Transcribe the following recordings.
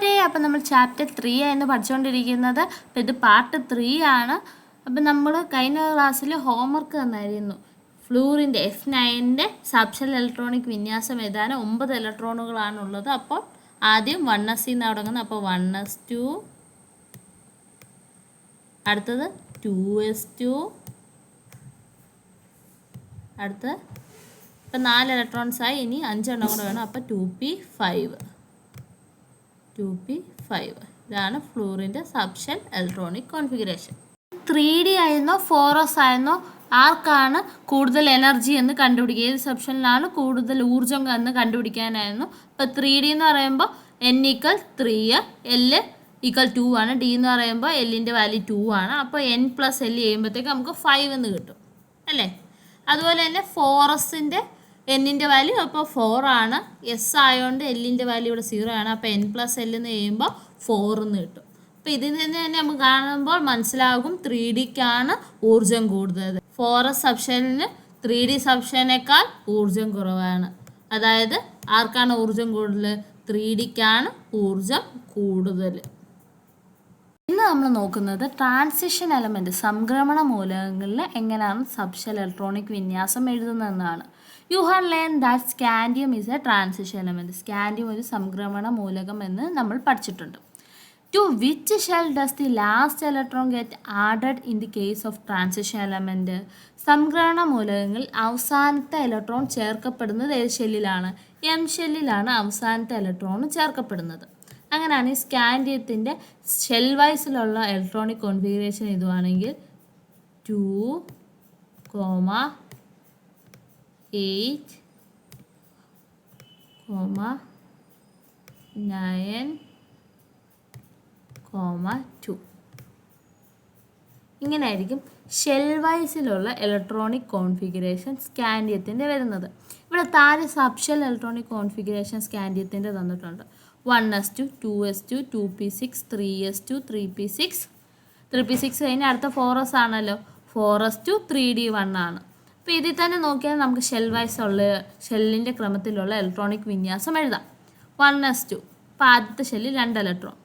കൂട്ടുകാരെ, അപ്പം നമ്മൾ ചാപ്റ്റർ 3 ആയിരുന്നു പഠിച്ചുകൊണ്ടിരിക്കുന്നത്. അപ്പം ഇത് പാർട്ട് 3 ആണ്. അപ്പം നമ്മൾ കഴിഞ്ഞ ക്ലാസ്സിൽ ഹോംവർക്ക് തന്നായിരുന്നു. ഫ്ലൂറിൻ്റെ F9ൻ്റെ സബ്ഷെൽ ഇലക്ട്രോണിക് വിന്യാസം എഴുതാൻ 9 ഇലക്ട്രോണുകളാണുള്ളത്. അപ്പോൾ ആദ്യം 1s നിന്ന് തുടങ്ങുന്നത്. അപ്പോൾ 1s2, അടുത്തത് 2s2, അടുത്ത് ഇപ്പം 4 ഇലക്ട്രോൺസായി. ഇനി 5 എണ്ണം കൂടെ വേണം. അപ്പോൾ 2p5. ഇതാണ് ഫ്ലൂറിൻ്റെ സബ്ഷെൽ ഇലക്ട്രോണിക് കോൺഫിഗറേഷൻ. 3D ആയിരുന്നോ 4s ആയിരുന്നോ, ആർക്കാണ് കൂടുതൽ എനർജി എന്ന് കണ്ടുപിടിക്കുക, ഏത് സബ്ഷനിലാണ് കൂടുതൽ ഊർജ്ജം എന്ന് കണ്ടുപിടിക്കാനായിരുന്നു. ഇപ്പോൾ 3D എന്ന് പറയുമ്പോൾ n = 3, L = 2 ആണ്. D എന്ന് പറയുമ്പോൾ Lൻ്റെ വാല്യൂ 2 ആണ്. അപ്പോൾ n + L ചെയ്യുമ്പോഴത്തേക്ക് നമുക്ക് 5 എന്ന് കിട്ടും അല്ലേ. അതുപോലെ തന്നെ 4sൻ്റെ എന്നിൻ്റെ വാല്യൂ അപ്പോൾ 4 ആണ്. എസ് ആയതുകൊണ്ട് എല്ലിൻ്റെ വാല്യൂ ഇവിടെ 0 ആണ്. അപ്പോൾ n + L എന്ന് ചെയ്യുമ്പോൾ 4 എന്ന് കിട്ടും. അപ്പോൾ ഇതിൽ നിന്ന് തന്നെ നമുക്ക് കാണുമ്പോൾ മനസ്സിലാകും 3Dക്കാണ് ഊർജ്ജം കൂടുതൽ. 4s സബ്ഷനിൽ 3D സബ്ഷനേക്കാൾ ഊർജ്ജം കുറവാണ്. അതായത് ആർക്കാണ് ഊർജ്ജം കൂടുതൽ? 3Dക്കാണ് ഊർജ്ജം കൂടുതൽ. ഇന്ന് നമ്മൾ നോക്കുന്നത് ട്രാൻസിഷൻ എലമെൻറ്റ് സംക്രമണ മൂലകങ്ങളിൽ എങ്ങനെയാണ് സബ്ഷെൽ ഇലക്ട്രോണിക് വിന്യാസം എഴുതുന്നതെന്നാണ്. You have learn that scandium is a transition element. Scandium ഒരു സംക്രമണ മൂലകം എന്ന് നമ്മൾ പഠിച്ചിട്ടുണ്ട്. To which shell does the last electron get added in the case of transition element? സംക്രമണ മൂലകങ്ങളിൽ അവസാനത്തെ ഇലക്ട്രോൺ ചേർക്കപ്പെടുന്നത് ഏത് ഷെല്ലിലാണ്? എം ഷെല്ലിലാണ് അവസാനത്തെ ഇലക്ട്രോൺ ചേർക്കപ്പെടുന്നത്. അങ്ങനെയാണ് ഈ സ്കാൻഡിയത്തിൻ്റെ ഷെൽ വൈസിലുള്ള ഇലക്ട്രോണിക് കോൺഫിഗറേഷൻ ഇതുവാണെങ്കിൽ 2, 8, 9, 2. ഇങ്ങനെയായിരിക്കും ഷെൽ വൈസിലുള്ള ഇലക്ട്രോണിക് കോൺഫിഗറേഷൻ സ്കാൻഡിയത്തിൻ്റെ വരുന്നത്. ഇവിടെ താഴെ സബ്ഷെൽ ഇലക്ട്രോണിക് കോൺഫിഗറേഷൻ സ്കാൻഡിയത്തിൻ്റെ തന്നിട്ടുണ്ട്. 1s2, 2s2, 2p6, 3s2, 3p6. 3p6 കഴിഞ്ഞ് അടുത്ത 4s ആണല്ലോ. 4s2, 3d1 ആണ്. അപ്പോൾ ഇതിൽ തന്നെ നോക്കിയാൽ നമുക്ക് ഷെൽ വൈസ് ഉള്ള ഷെല്ലിൻ്റെ ക്രമത്തിലുള്ള ഇലക്ട്രോണിക് വിന്യാസം എഴുതാം. 1s2 അപ്പോൾ ആദ്യത്തെ ഷെല്ലിൽ 2 ഇലക്ട്രോൺ.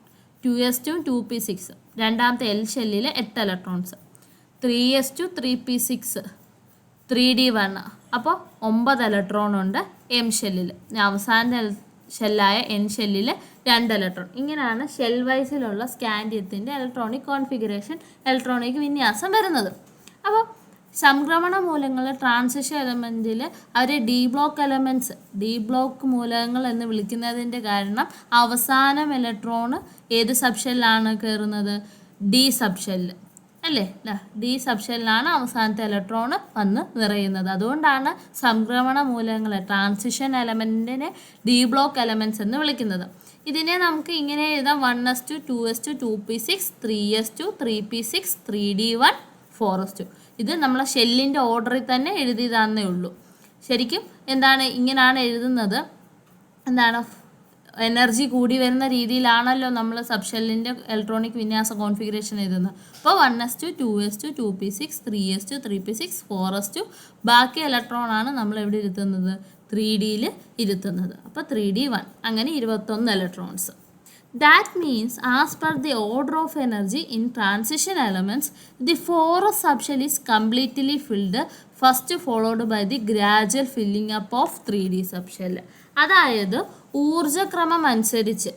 2s2, 2p6 രണ്ടാമത്തെ എൽ ഷെല്ലിൽ 8 ഇലക്ട്രോൺസ്. 3s2, 3p6, 3d1 അപ്പോൾ 9 ഇലക്ട്രോൺ ഉണ്ട് എം ഷെല്ലിൽ. അവസാന ഷെല്ലായ എൻ ഷെല്ലിൽ 2 ഇലക്ട്രോൺ. ഇങ്ങനെയാണ് ഷെൽ വൈസിലുള്ള സ്കാൻഡിയത്തിൻ്റെ ഇലക്ട്രോണിക് കോൺഫിഗറേഷൻ ഇലക്ട്രോണിക് വിന്യാസം വരുന്നത്. അപ്പോൾ സംക്രമണ മൂലകങ്ങൾ ട്രാൻസിഷൻ എലമെൻറ്റിൽ അവർ ഡി ബ്ലോക്ക് മൂലകങ്ങൾ എന്ന് വിളിക്കുന്നതിൻ്റെ കാരണം അവസാനം ഇലക്ട്രോണ് ഏത് സബ്ഷെല്ലാണ് കയറുന്നത്? ഡി സബ്ഷെല്ല് അല്ലേ. ഡി സബ്ഷെല്ലിലാണ് അവസാനത്തെ ഇലക്ട്രോണ് വന്ന് നിറയുന്നത്. അതുകൊണ്ടാണ് സംക്രമണ മൂലകങ്ങളെ ട്രാൻസിഷൻ എലമെൻറ്റിനെ ഡി ബ്ലോക്ക് എലമെൻറ്റ്സ് എന്ന് വിളിക്കുന്നത്. ഇതിനെ നമുക്ക് ഇങ്ങനെ എഴുതാം: 1s2, 2s2, 2p6, 3s2, 3p6, 3d1, 4s2. ഇത് നമ്മളെ ഷെല്ലിൻ്റെ ഓർഡറിൽ തന്നെ എഴുതിയതാന്നേ ഉള്ളൂ. ശരിക്കും എന്താണ് ഇങ്ങനെയാണ് എഴുതുന്നത്? എന്താണ് എനർജി കൂടി വരുന്ന രീതിയിലാണല്ലോ നമ്മൾ സബ്ഷെല്ലിൻ്റെ ഇലക്ട്രോണിക് വിന്യാസ കോൺഫിഗറേഷൻ എഴുതുന്നത്. അപ്പോൾ 1s2, 2s2, 2p6, 3s2, 3p6, 4s2. ബാക്കി ഇലക്ട്രോണാണ് നമ്മൾ എവിടെ ഇരുത്തുന്നത്? 3Dയിൽ ഇരുത്തുന്നത്. അപ്പോൾ 3d1 അങ്ങനെ 21 electrons. That means as per the order of energy in transition elements, the 4s subshell is completely filled first, followed by the gradual filling up of 3D subshell. അതായത് ഊർജ്ജക്രമം അനുസരിച്ച്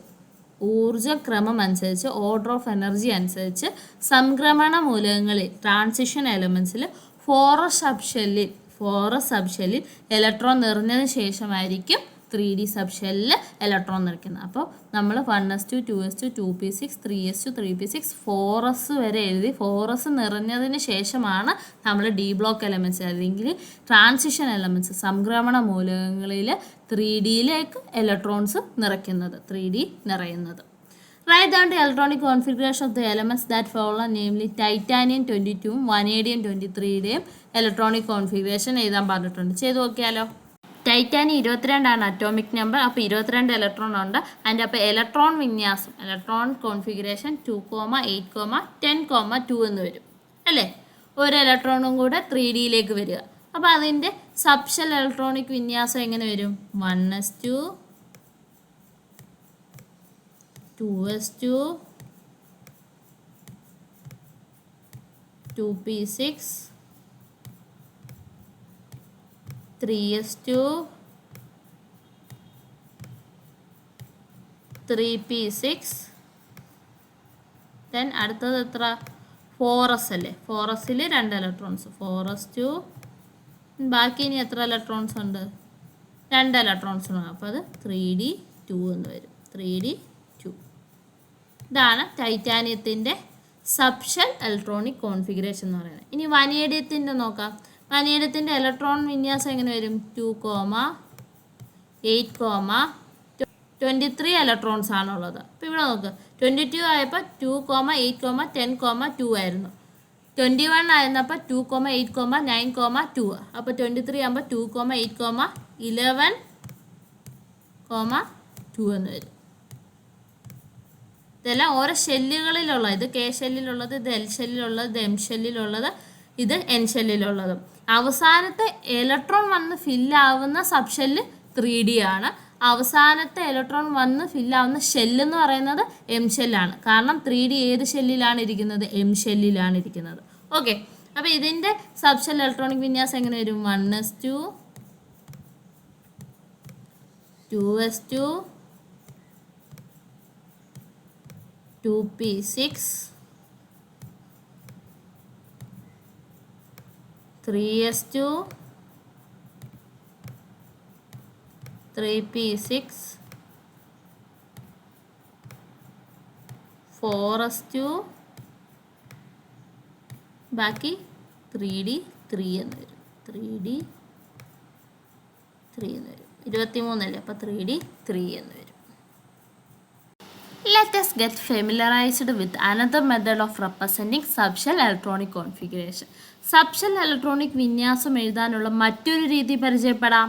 order of energy അനുസരിച്ച് സംക്രമണ മൂലകങ്ങളിൽ transition എലമെൻറ്റ്സിൽ 4s സബ്ഷെല്ലിൽ electron നിറഞ്ഞതിന് ശേഷമായിരിക്കും 3D സബ്ഷെല്ലിൽ electron നിറയ്ക്കുന്നത്. അപ്പോൾ നമ്മൾ 1s2, 2s2, 2p6, 3s2, 3p6, 4s വരെ എഴുതി. 4s നിറഞ്ഞതിന് ശേഷമാണ് നമ്മൾ ഡി ബ്ലോക്ക് എലമെൻറ്റ്സ് അല്ലെങ്കിൽ ട്രാൻസിഷൻ എലമെൻറ്റ്സ് സംക്രമണ മൂലകങ്ങളിൽ 3Dയിലേക്ക് ഇലക്ട്രോൺസ് നിറയ്ക്കുന്നത്, 3D നിറയുന്നത്. Write down the electronic configuration of the elements that follow, namely titanium 22, vanadium 23യുടെയും ഇലക്ട്രോണിക് കോൺഫിഗറേഷൻ എഴുതാൻ പറഞ്ഞിട്ടുണ്ട്. ചെയ്ത് നോക്കിയാലോ. Titanium 22 atomic number. അപ്പോൾ 22 ഇലക്ട്രോൺ ഉണ്ട്. അതിൻ്റെ അപ്പോൾ ഇലക്ട്രോൺ വിന്യാസം ഇലക്ട്രോൺ കോൺഫിഗറേഷൻ 2, 8, 10, 2 എന്ന് വരും അല്ലേ. ഒരു ഇലക്ട്രോണും കൂടെ 3Dയിലേക്ക് വരിക. അപ്പോൾ അതിൻ്റെ സബ്ഷെൽ ഇലക്ട്രോണിക് വിന്യാസം എങ്ങനെ വരും? 1s2, 2s2 2p6 3s2 3p6 then അടുത്തത് എത്ര 4s അല്ലേ 4sൽ 2 ഇലക്ട്രോൺസ് 4s2 ബാക്കി ഇനി എത്ര ഇലക്ട്രോൺസ് ഉണ്ട് 2 ഇലക്ട്രോൺസ് ഉണ്ട് അപ്പോൾ അത് 3d2 എന്ന് വരും 3d2 ഇതാണ് ടൈറ്റാനിയത്തിൻ്റെ സബ്ഷെൽ ഇലക്ട്രോണിക് കോൺഫിഗറേഷൻ എന്ന് പറയുന്നത്. ഇനി വനേഡിയത്തിൻ്റെ നോക്കാം. വനേഡിയത്തിൻ്റെ ഇലക്ട്രോൺ വിന്യാസം എങ്ങനെ വരും 2, 8, 23 ഇലക്ട്രോൺസ് ആണുള്ളത്. അപ്പോൾ ഇവിടെ നോക്ക് 22 ആയപ്പോൾ 2, 8, 10, 2 ആയിരുന്നു. 21 ആയിരുന്നപ്പോൾ 2, 8, 9, 2. അപ്പോൾ 23 ആകുമ്പോൾ 2, 8, 11, 2 എന്ന് വരും. ഇതെല്ലാം ഓരോ ഷെല്ലുകളിലുള്ള ഇത് കെ ഷെല്ലിലുള്ളത്, ഇത് എൽ ഷെല്ലിലുള്ളത്, ഇത് എം ഷെല്ലിലുള്ളത്, ഇത് എൻ ഷെല്ലിലുള്ളതും. അവസാനത്തെ ഇലക്ട്രോൺ വന്ന് ഫില്ലാവുന്ന സബ് ഷെല്ല് 3D ആണ്. അവസാനത്തെ ഇലക്ട്രോൺ വന്ന് ഫില്ലാവുന്ന ഷെല്ലെന്ന് പറയുന്നത് എം ഷെല്ലാണ്. കാരണം 3D ഏത് ഷെല്ലിലാണ് ഇരിക്കുന്നത്? എം ഷെല്ലിലാണ് ഇരിക്കുന്നത്. ഓക്കെ, അപ്പോൾ ഇതിൻ്റെ സബ് ഷെൽ ഇലക്ട്രോണിക് വിന്യാസം എങ്ങനെ വരും? 1s2 2s2 2p6 3s2 3p6 4s2 ബാക്കി 3d3 എന്ന് വരും. 3d3 എന്ന് വരും. 23 അല്ലേ, അപ്പോൾ 3d3 എന്ന് വരും. Let us get familiarized with another method of representing subshell electronic configuration. Subshell electronic വിന്യാസം എഴുതാനുള്ള മറ്റൊരു രീതി പരിചയപ്പെടാം.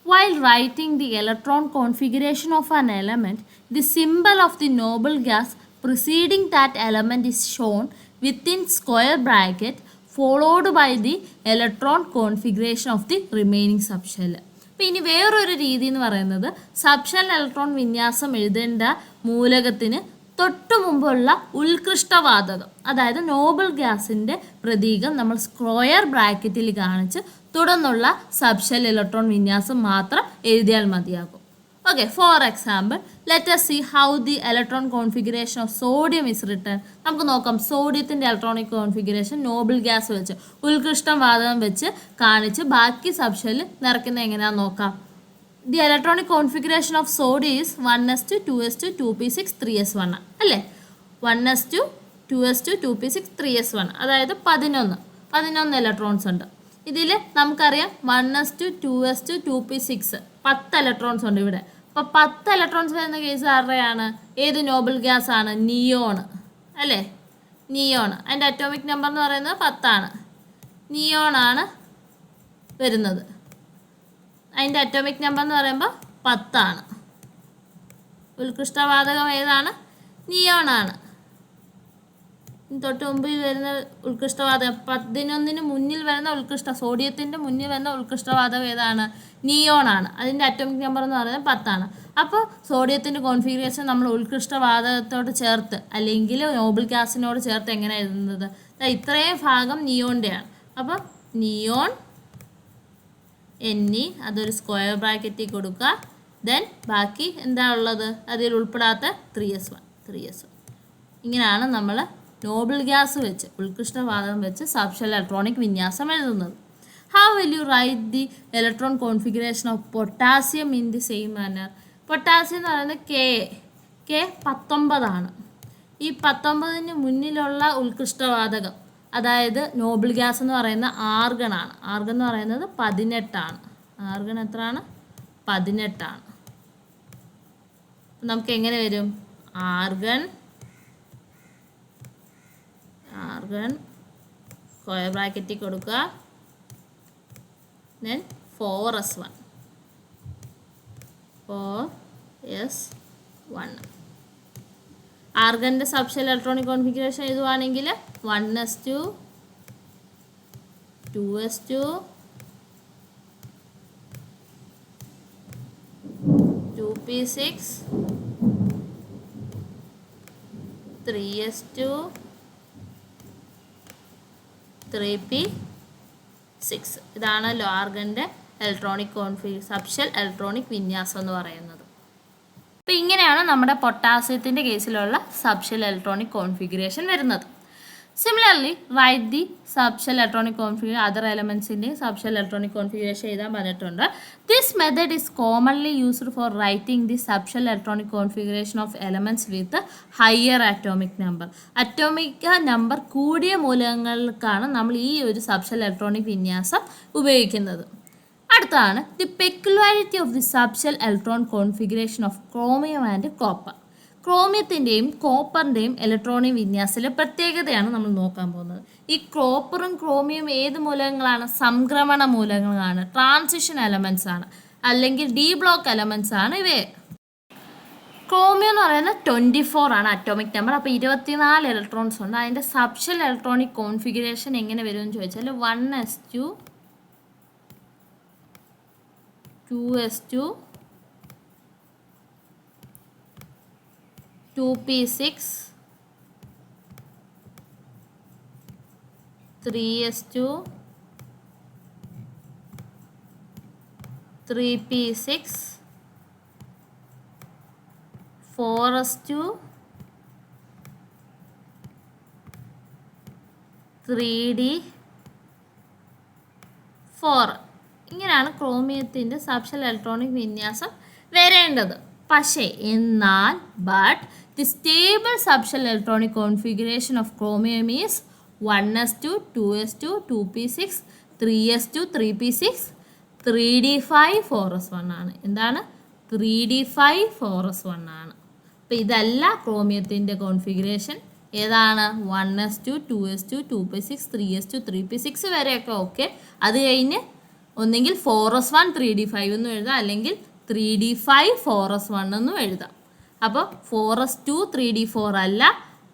While writing the electron configuration of an element, the symbol of the noble gas preceding that element is shown within square bracket followed by the electron configuration of the remaining subshell. അപ്പോൾ ഇനി വേറൊരു രീതി എന്ന് പറയുന്നത് subshell electron വിന്യാസം എഴുതേണ്ട മൂലകത്തിന് തൊട്ടു മുമ്പുള്ള ഉത്കൃഷ്ടവാതകം, അതായത് നോബിൾ ഗ്യാസിൻ്റെ പ്രതീകം നമ്മൾ സ്ക്വയർ ബ്രാക്കറ്റിൽ കാണിച്ച് തുടർന്നുള്ള സബ്ഷെൽ ഇലക്ട്രോൺ വിന്യാസം മാത്രം എഴുതിയാൽ മതിയാകും. Okay, for example let us see how the electron configuration of sodium is written. നമുക്ക് നോക്കാം സോഡിയത്തിൻ്റെ ഇലക്ട്രോണിക് കോൺഫിഗറേഷൻ നോബിൾ ഗ്യാസ് വെച്ച് ഉത്കൃഷ്ടം വാതകം വെച്ച് കാണിച്ച് ബാക്കി സബ്ഷെൽ നിറയ്ക്കുന്നത് എങ്ങനെയാണെന്ന് നോക്കാം. The electronic configuration of sodium is 1s2 2s2 2p6 3s1 അല്ലേ. 1s2 2s2 2p6 3s1 അതായത് 11 ഇലക്ട്രോൺസ് ഉണ്ട്. ഇതിൽ നമുക്കറിയാം 1s2 2s2 2p6 10 ഇലക്ട്രോൺസ് ഉണ്ട് ഇവിടെ. അപ്പോൾ 10 ഇലക്ട്രോൺസ് വരുന്ന കേസ് ആരുടെയാണ്? ഏത് നോബിൾ ഗ്യാസ് ആണ്? നിയോൺ അല്ലേ, നിയോൺ. അതിൻ്റെ അറ്റോമിക് നമ്പർ എന്ന് പറയുന്നത് 10 നിയോൺ ആണ് വരുന്നത്. അതിൻ്റെ അറ്റോമിക് നമ്പർ എന്ന് പറയുമ്പോൾ 10. ഉത്കൃഷ്ടവാതകം ഏതാണ്? നിയോൺ ആണ്. തൊട്ട് മുമ്പിൽ വരുന്ന ഉത്കൃഷ്ടവാതകം 11 മുന്നിൽ വരുന്ന സോഡിയത്തിൻ്റെ മുന്നിൽ വരുന്ന ഉത്കൃഷ്ടവാതകം ഏതാണ്? നിയോൺ ആണ്. അതിൻ്റെ അറ്റോമിക് നമ്പർ എന്ന് പറയുന്നത് 10. അപ്പോൾ സോഡിയത്തിൻ്റെ കോൺഫിഗറേഷൻ നമ്മൾ ഉത്കൃഷ്ടവാതകത്തോട് ചേർത്ത് അല്ലെങ്കിൽ നോബിൾ ഗ്യാസിനോട് ചേർത്ത് എങ്ങനെ എഴുതുന്നത്? ഇത്രയും ഭാഗം നിയോണിൻ്റെയാണ്. അപ്പോൾ നിയോൺ NE അതൊരു സ്ക്വയർ ബ്രാക്കറ്റിൽ കൊടുക്കുക. ദെൻ ബാക്കി എന്താ ഉള്ളത്? അതിൽ ഉൾപ്പെടാത്ത 3s1. ഇങ്ങനെയാണ് നമ്മൾ നോബിൾ ഗ്യാസ് വെച്ച് ഉത്കൃഷ്ടവാതകം വെച്ച് സബ്ഷെൽ ഇലക്ട്രോണിക് വിന്യാസം എഴുതുന്നത്. How will you write the electron configuration of potassium in the same manner? Potassium എന്ന് പറയുന്നത് K 19 ഈ 19 മുന്നിലുള്ള ഉത്കൃഷ്ടവാതകം അതായത് നോബിൾ ഗ്യാസ് എന്ന് പറയുന്ന ആർഗൺ ആണ്. ആർഗൺ എന്ന് പറയുന്നത് 18. ആർഗൺ എത്രയാണ്? 18. നമുക്ക് എങ്ങനെ വരും? ആർഗൺ സ്ക്വയർ ബ്രാക്കറ്റിൽ കൊടുക്കുക. ദെൻ 4s1 ആർഗൻ്റെ സബ്ഷെൽ ഇലക്ട്രോണിക് കോൺഫിഗറേഷൻ എഴുതുവാണെങ്കിൽ 1s2 2s2 2p6 3s2 3p6. ഇതാണല്ലോ ആർഗൻ്റെ ഇലക്ട്രോണിക് സബ്ഷെൽ ഇലക്ട്രോണിക് വിന്യാസം എന്ന് പറയുന്നത്. അപ്പോൾ ഇങ്ങനെയാണ് നമ്മുടെ പൊട്ടാസ്യത്തിൻ്റെ കേസിലുള്ള സബ്ഷെൽ ഇലക്ട്രോണിക് കോൺഫിഗറേഷൻ വരുന്നത്. Similarly write the subshell electronic configuration other എലമെൻസിൻ്റെ സബ്ഷെൽ ഇലക്ട്രോണിക് കോൺഫിഗറേഷൻ എഴുതാൻ പറഞ്ഞിട്ടുണ്ട്. This method is commonly used for writing the subshell electronic configuration of elements with higher atomic number. Atomic number കൂടിയ മൂലകങ്ങൾക്കാണ് നമ്മൾ ഈ ഒരു subshell electronic വിന്യാസം ഉപയോഗിക്കുന്നത്. അടുത്താണ് the peculiarity of the subshell electron configuration of chromium and copper. ക്രോമിയത്തിൻ്റെയും കോപ്പറിൻ്റെയും ഇലക്ട്രോണിക് വിന്യാസത്തിലെ പ്രത്യേകതയാണ് നമ്മൾ നോക്കാൻ പോകുന്നത്. ഈ കോപ്പറും ക്രോമിയം ഏത് മൂലകങ്ങളാണ്? സംക്രമണ മൂലകങ്ങളാണ്, ട്രാൻസിഷൻ എലമെൻറ്റ്സ് ആണ്, അല്ലെങ്കിൽ ഡി ബ്ലോക്ക് എലമെൻറ്റ്സ് ആണ് ഇവയെ. ക്രോമിയം എന്ന് പറയുന്നത് 24 ആണ് അറ്റോമിക് നമ്പർ. അപ്പോൾ 24 ഇലക്ട്രോൺസ് ഉണ്ട്. അതിൻ്റെ സബ്ഷെൽ ഇലക്ട്രോണിക് കോൺഫിഗറേഷൻ എങ്ങനെ വരുമെന്ന് ചോദിച്ചാൽ 1s2 2s2 2p6 3s2 3p6 4s2 3d4. ഇങ്ങനെയാണ് ക്രോമിയത്തിൻ്റെ സബ്ഷെൽ ഇലക്ട്രോണിക് വിന്യാസം വരേണ്ടത്. പക്ഷേ എന്നാൽ the stable subshell electronic configuration of chromium is 1s2 2s2 2p6 3s2 3p6 3d5 4s1 ആണ്. എന്താണ്? 3d5 4s1 ആണ്. അപ്പോൾ ഇതല്ല ക്രോമിയത്തിൻ്റെ കോൺഫിഗറേഷൻ. ഏതാണ്? 1s2 2s2 2p6 3s2 3p6 വരെയൊക്കെ ഓക്കെ. അത് കഴിഞ്ഞ് ഒന്നെങ്കിൽ 4s1 3d5 എന്നും എഴുതാം, അല്ലെങ്കിൽ 3d5 4s1 എന്നും എഴുതാം. അപ്പോൾ 4s2 3d4 അല്ല,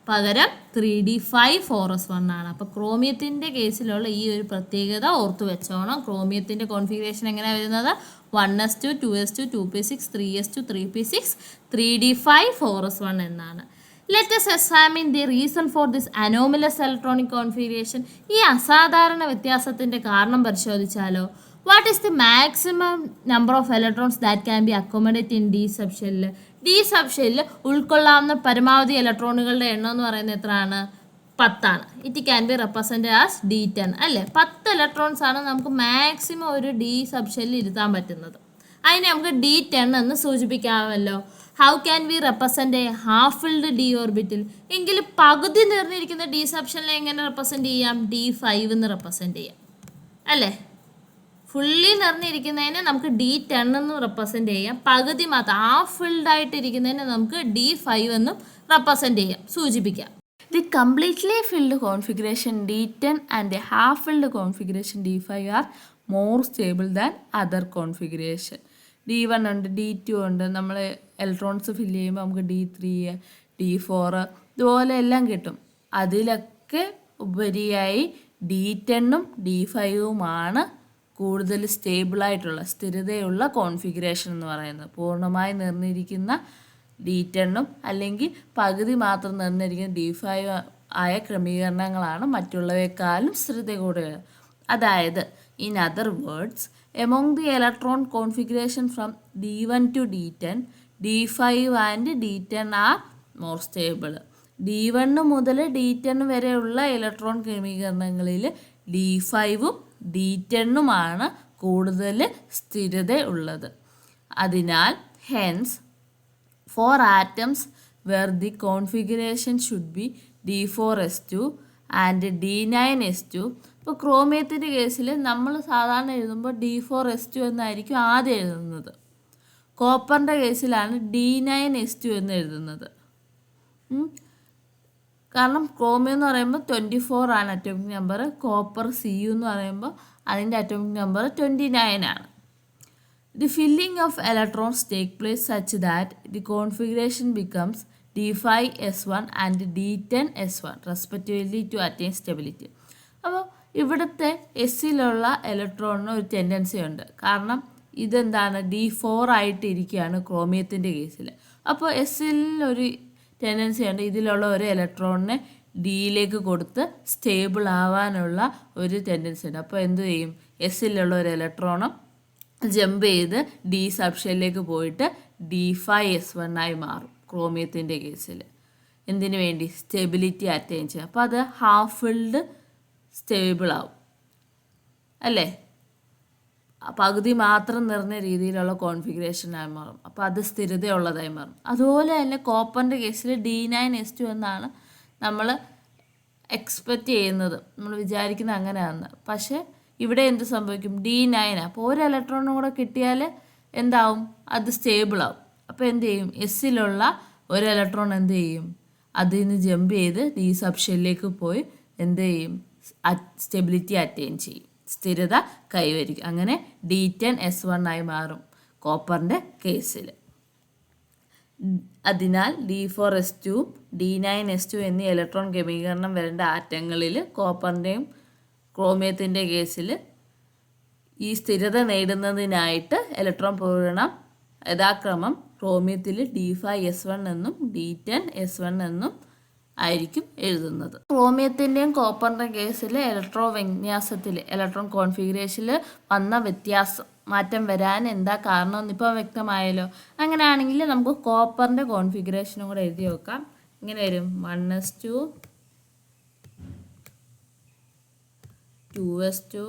പകരം 3d5 4s1 ആണ്. അപ്പോൾ ക്രോമിയത്തിൻ്റെ കേസിലുള്ള ഈ ഒരു പ്രത്യേകത ഓർത്തു വെച്ചോണം. ക്രോമിയത്തിൻ്റെ കോൺഫിഗറേഷൻ എങ്ങനെയാണ് വരുന്നത്? 1s2 2s2 2p6 3s2 3p6 3d5 4s1 എന്നാണ്. Let us examine the reason for this anomalous electronic configuration. ഈ അസാധാരണ വ്യത്യാസത്തിൻ്റെ കാരണം പരിശോധിച്ചാലോ? What is the maximum number of electrons that can be accommodated in D subshell? D subshell ഉൾക്കൊള്ളാവുന്ന പരമാവധി ഇലക്ട്രോണുകളുടെ എണ്ണം എന്ന് പറയുന്നത് എത്രയാണ്? 10 ആണ്. It can be represented as D10 അല്ലേ? 10 ഇലക്ട്രോൺസ് ആണ് നമുക്ക് മാക്സിമം ഒരു ഡി സബ്ഷെല്ലിൽ ഇരുത്താൻ പറ്റുന്നത്. അതിനെ നമുക്ക് D10 എന്ന് സൂചിപ്പിക്കാമല്ലോ. How can we represent a half filled D ഓർബിറ്റിൽ? എങ്കിൽ പകുതി നിറഞ്ഞിരിക്കുന്ന ഡി സബ്ഷെല്ലിനെ എങ്ങനെ റെപ്രസെൻറ്റ് ചെയ്യാം? D5 എന്ന് റെപ്രസെൻറ്റ് ചെയ്യാം അല്ലേ? ഫുള്ളി നിറഞ്ഞിരിക്കുന്നതിനെ നമുക്ക് D10 എന്നും റെപ്രസെൻറ്റ് ചെയ്യാം. പകുതി മാത്രം ഹാഫ് ഫിൽഡ് ആയിട്ടിരിക്കുന്നതിനെ നമുക്ക് D5 എന്നും റെപ്രസെൻറ്റ് ചെയ്യാം, സൂചിപ്പിക്കാം. The completely filled configuration D10 and the half filled configuration D5 are more stable than other configuration. D1 ഉണ്ട്, D2 ഉണ്ട്. നമ്മൾ ഇലക്ട്രോൺസ് ഫില്ല് ചെയ്യുമ്പോൾ നമുക്ക് D3 D4 ഇതുപോലെ എല്ലാം കിട്ടും. അതിലൊക്കെ ഉപരിയായി D10ഉം D5ഉമാണ് കൂടുതൽ സ്റ്റേബിളായിട്ടുള്ള സ്ഥിരതയുള്ള കോൺഫിഗറേഷൻ എന്ന് പറയുന്നത്. പൂർണ്ണമായി നിറഞ്ഞിരിക്കുന്ന D10ഉം അല്ലെങ്കിൽ പകുതി മാത്രം നിറഞ്ഞിരിക്കുന്ന D5 ആയ ക്രമീകരണങ്ങളാണ് മറ്റുള്ളവയെക്കാളും സ്ഥിരത കൂടുതൽ. അതായത് in other words, among the electron configuration from D1 to D10, D5 and D10 are more stable. D1 മുതൽ D10 വരെയുള്ള ഇലക്ട്രോൺ ക്രമീകരണങ്ങളിൽ D5ഉം D10ഉമാണ് കൂടുതൽ സ്ഥിരത ഉള്ളത്. അതിനാൽ hence for atoms where the configuration should be D4s2 and D9s2. ഇപ്പോൾ ക്രോമിയത്തിൻ്റെ കേസിൽ നമ്മൾ സാധാരണ എഴുതുമ്പോൾ D4s2 എന്നായിരിക്കും ആദ്യം എഴുതുന്നത്. കോപ്പറിൻ്റെ കേസിലാണ് D9s2 എന്ന് എഴുതുന്നത്. കാരണം ക്രോമിയം എന്ന് പറയുമ്പോൾ 24 ആണ് അറ്റോമിക് നമ്പർ. കോപ്പർ Cu എന്ന് പറയുമ്പോൾ അതിൻ്റെ അറ്റോമിക് നമ്പർ 29 ആണ്. The filling of electrons take place such that the configuration becomes D5s1 and D10s1 respectively to attain stability. അപ്പോൾ ഇവിടുത്തെ എസ്സിലുള്ള ഇലക്ട്രോണിന് ഒരു ടെൻഡൻസി ഉണ്ട്. കാരണം ഇതെന്താണ്? D4 ആയിട്ട് ഇരിക്കുകയാണ് ക്രോമിയത്തിൻ്റെ കേസിൽ. അപ്പോൾ എസ്സിൽ ഒരു ടെൻഡൻസി ഉണ്ട്. ഇതിലുള്ള ഒരു ഇലക്ട്രോണിനെ ഡിയിലേക്ക് കൊടുത്ത് സ്റ്റേബിൾ ആവാനുള്ള ഒരു ടെൻഡൻസി ഉണ്ട്. അപ്പോൾ എന്ത് ചെയ്യും? എസ്സിലുള്ള ഒരു ഇലക്ട്രോണും ജമ്പ് ചെയ്ത് ഡി സബ്ഷെല്ലിലേക്ക് പോയിട്ട് D5S1 ആയി മാറും ക്രോമിയത്തിൻ്റെ കേസിൽ. എന്തിനു വേണ്ടി? സ്റ്റെബിലിറ്റി അറ്റൈൻ ചെയ്യും. അപ്പോൾ അത് ഹാഫ് ഫിൽഡ് സ്റ്റേബിൾ ആവും അല്ലേ? പകുതി മാത്രം നിറഞ്ഞ രീതിയിലുള്ള കോൺഫിഗറേഷനായി മാറും. അപ്പോൾ അത് സ്ഥിരതയുള്ളതായി മാറും. അതുപോലെ തന്നെ കോപ്പറിൻ്റെ കേസിൽ D9S2 എന്നാണ് നമ്മൾ എക്സ്പെക്റ്റ് ചെയ്യുന്നത്, നമ്മൾ വിചാരിക്കുന്നത് അങ്ങനെയാണ്. പക്ഷേ ഇവിടെ എന്ത് സംഭവിക്കും? D9. അപ്പോൾ ഒരു ഇലക്ട്രോണും കൂടെ കിട്ടിയാൽ എന്താവും? അത് സ്റ്റേബിളാവും. അപ്പോൾ എന്ത് ചെയ്യും? എസ്സിലുള്ള ഒരു ഇലക്ട്രോൺ എന്ത് ചെയ്യും? അതിൽ നിന്ന് ജമ്പ് ചെയ്ത് ഡി സബ്ഷെല്ലിലേക്ക് പോയി എന്ത് ചെയ്യും? സ്റ്റെബിലിറ്റി അറ്റൈൻ ചെയ്യും, സ്ഥിരത കൈവരിക്കും. അങ്ങനെ D10S1 ആയി മാറും കോപ്പറിൻ്റെ കേസിൽ. അതിനാൽ D4S2 D9S2 എന്നീ ഇലക്ട്രോൺ ക്രമീകരണം വരേണ്ട ആറ്റങ്ങളിൽ കോപ്പറിൻ്റെയും ക്രോമിയത്തിൻ്റെ കേസിൽ ഈ സ്ഥിരത നേടുന്നതിനായിട്ട് ഇലക്ട്രോൺ പൂരണം യഥാക്രമം ക്രോമിയത്തിൽ D5S1 എന്നും D10S1 എന്നും ആയിരിക്കും എഴുതുന്നത്. ക്രോമിയത്തിൻ്റെയും കോപ്പറിൻ്റെയും കേസിൽ വിന്യാസത്തിൽ ഇലക്ട്രോൺ കോൺഫിഗറേഷനിൽ വന്ന മാറ്റം വരാൻ എന്താ കാരണം എന്നിപ്പോൾ വ്യക്തമായല്ലോ. അങ്ങനെയാണെങ്കിൽ നമുക്ക് കോപ്പറിൻ്റെ കോൺഫിഗറേഷനും കൂടെ എഴുതി വെക്കാം. ഇങ്ങനെ വരും: 1s2 2s2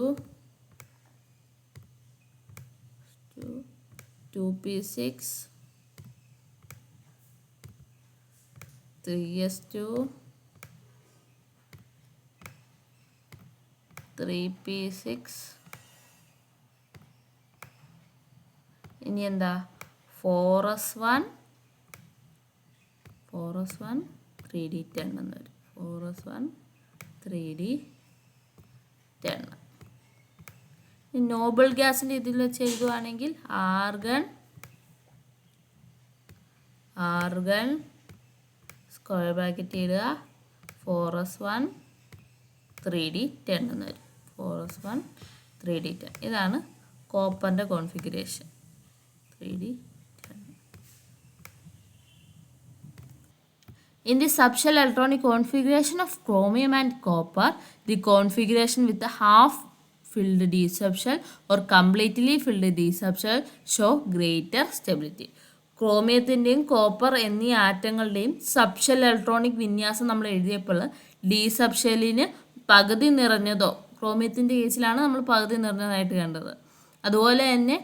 2p6 3s2 3p6 ഇനി എന്താ 4s1 3d10 എന്ന് വരും. 4s1 3d10. നോബിൾ ഗ്യാസിൻ്റെ ഇതിൽ വെച്ച് എഴുതുവാണെങ്കിൽ ആർഗൺ സ്ക്വയർ ബ്രാക്കറ്റ് ഇടുക 4s1 3d10 എന്ന് വരും. 4s1 3d10. ഇതാണ് കോപ്പറിൻ്റെ configuration 3d10. In the subshell electronic configuration of chromium and copper, the configuration with the half filled d subshell or completely filled d subshell show greater stability. ക്രോമിയത്തിൻ്റെയും copper എന്നീ ആറ്റങ്ങളുടെയും subshell electronic വിന്യാസം നമ്മൾ എഴുതിയപ്പോൾ D സബ്ഷെല്ലിന് പകുതി നിറഞ്ഞതോ, ക്രോമിയത്തിൻ്റെ കേസിലാണ് നമ്മൾ പകുതി നിറഞ്ഞതായിട്ട് കണ്ടത്. അതുപോലെ തന്നെ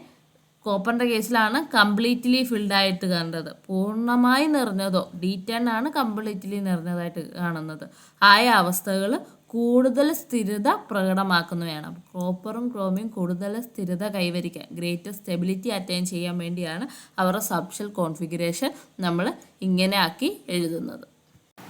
കോപ്പറിൻ്റെ കേസിലാണ് കംപ്ലീറ്റ്ലി ഫിൽഡ് ആയിട്ട് കണ്ടത്. പൂർണ്ണമായി നിറഞ്ഞതോ D10 ആണ് കംപ്ലീറ്റ്ലി നിറഞ്ഞതായിട്ട് കാണുന്നത്. ആയ അവസ്ഥകൾ കൂടുതൽ സ്ഥിരത പ്രകടമാക്കുന്നവയാണ്. കോപ്പറും ക്രോമിയം കൂടുതൽ സ്ഥിരത കൈവരിക്കാൻ, ഗ്രേറ്റർ സ്റ്റെബിലിറ്റി അറ്റൈൻ ചെയ്യാൻ വേണ്ടിയാണ് അവരുടെ സബ്ഷെൽ കോൺഫിഗറേഷൻ നമ്മൾ ഇങ്ങനെ ആക്കി എഴുതുന്നത്.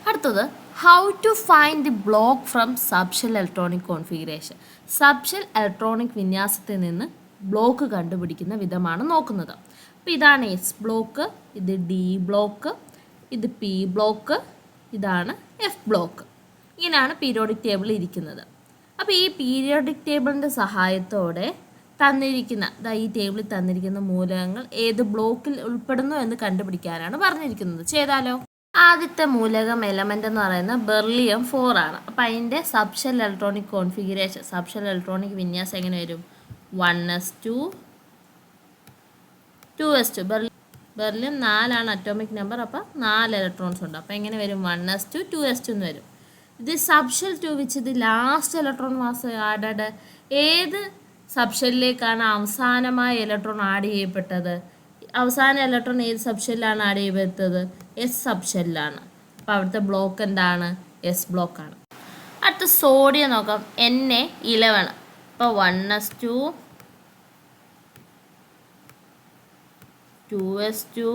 അടുത്തത് how to find the block from subshell electronic configuration. Subshell electronic വിന്യാസത്തിൽ നിന്ന് ബ്ലോക്ക് കണ്ടുപിടിക്കുന്ന വിധമാണ് നോക്കുന്നത്. അപ്പോൾ ഇതാണ് എസ് ബ്ലോക്ക്, ഇത് ഡി ബ്ലോക്ക്, ഇത് പി ബ്ലോക്ക്, ഇതാണ് എഫ് ബ്ലോക്ക്. ഇങ്ങനെയാണ് പീരിയോഡിക് ടേബിൾ ഇരിക്കുന്നത്. അപ്പോൾ ഈ പീരിയോഡിക് ടേബിളിൻ്റെ സഹായത്തോടെ ഈ ടേബിളിൽ തന്നിരിക്കുന്ന മൂലകങ്ങൾ ഏത് ബ്ലോക്കിൽ ഉൾപ്പെടുന്നു എന്ന് കണ്ടുപിടിക്കാനാണ് പറഞ്ഞിരിക്കുന്നത്. ചെയ്താലോ? ആദ്യത്തെ മൂലകം എലമെൻ്റ് എന്ന് പറയുന്നത് ബെർലിയം 4 ആണ്. അപ്പോൾ അതിൻ്റെ subshell electronic configuration, subshell electronic വിന്യാസം എങ്ങനെ വരും? 1s2 2s2. ബെർലിയം 4 ആണ് അറ്റോമിക് നമ്പർ. അപ്പോൾ 4 ഇലക്ട്രോൺസ് ഉണ്ട്. അപ്പോൾ എങ്ങനെ വരും? 1s2 2s2 എന്ന് വരും. ഇത് subshell 2 which the last electron was added. ഏത് സബ്ഷെല്ലിലേക്കാണ് അവസാനമായ ഇലക്ട്രോൺ ആഡ് ചെയ്യപ്പെട്ടത്? അവസാന ഇലക്ട്രോൺ ഏത് സബ്ഷെല്ലാണ് ആഡ് ചെയ്യപ്പെട്ടത്? എസ് സബ്ഷെല്ലാണ്. അപ്പോൾ അവിടുത്തെ ബ്ലോക്ക് എന്താണ്? എസ് ബ്ലോക്കാണ്. അടുത്ത സോഡിയം നോക്കാം. Na11. അപ്പോൾ 1s2 2s2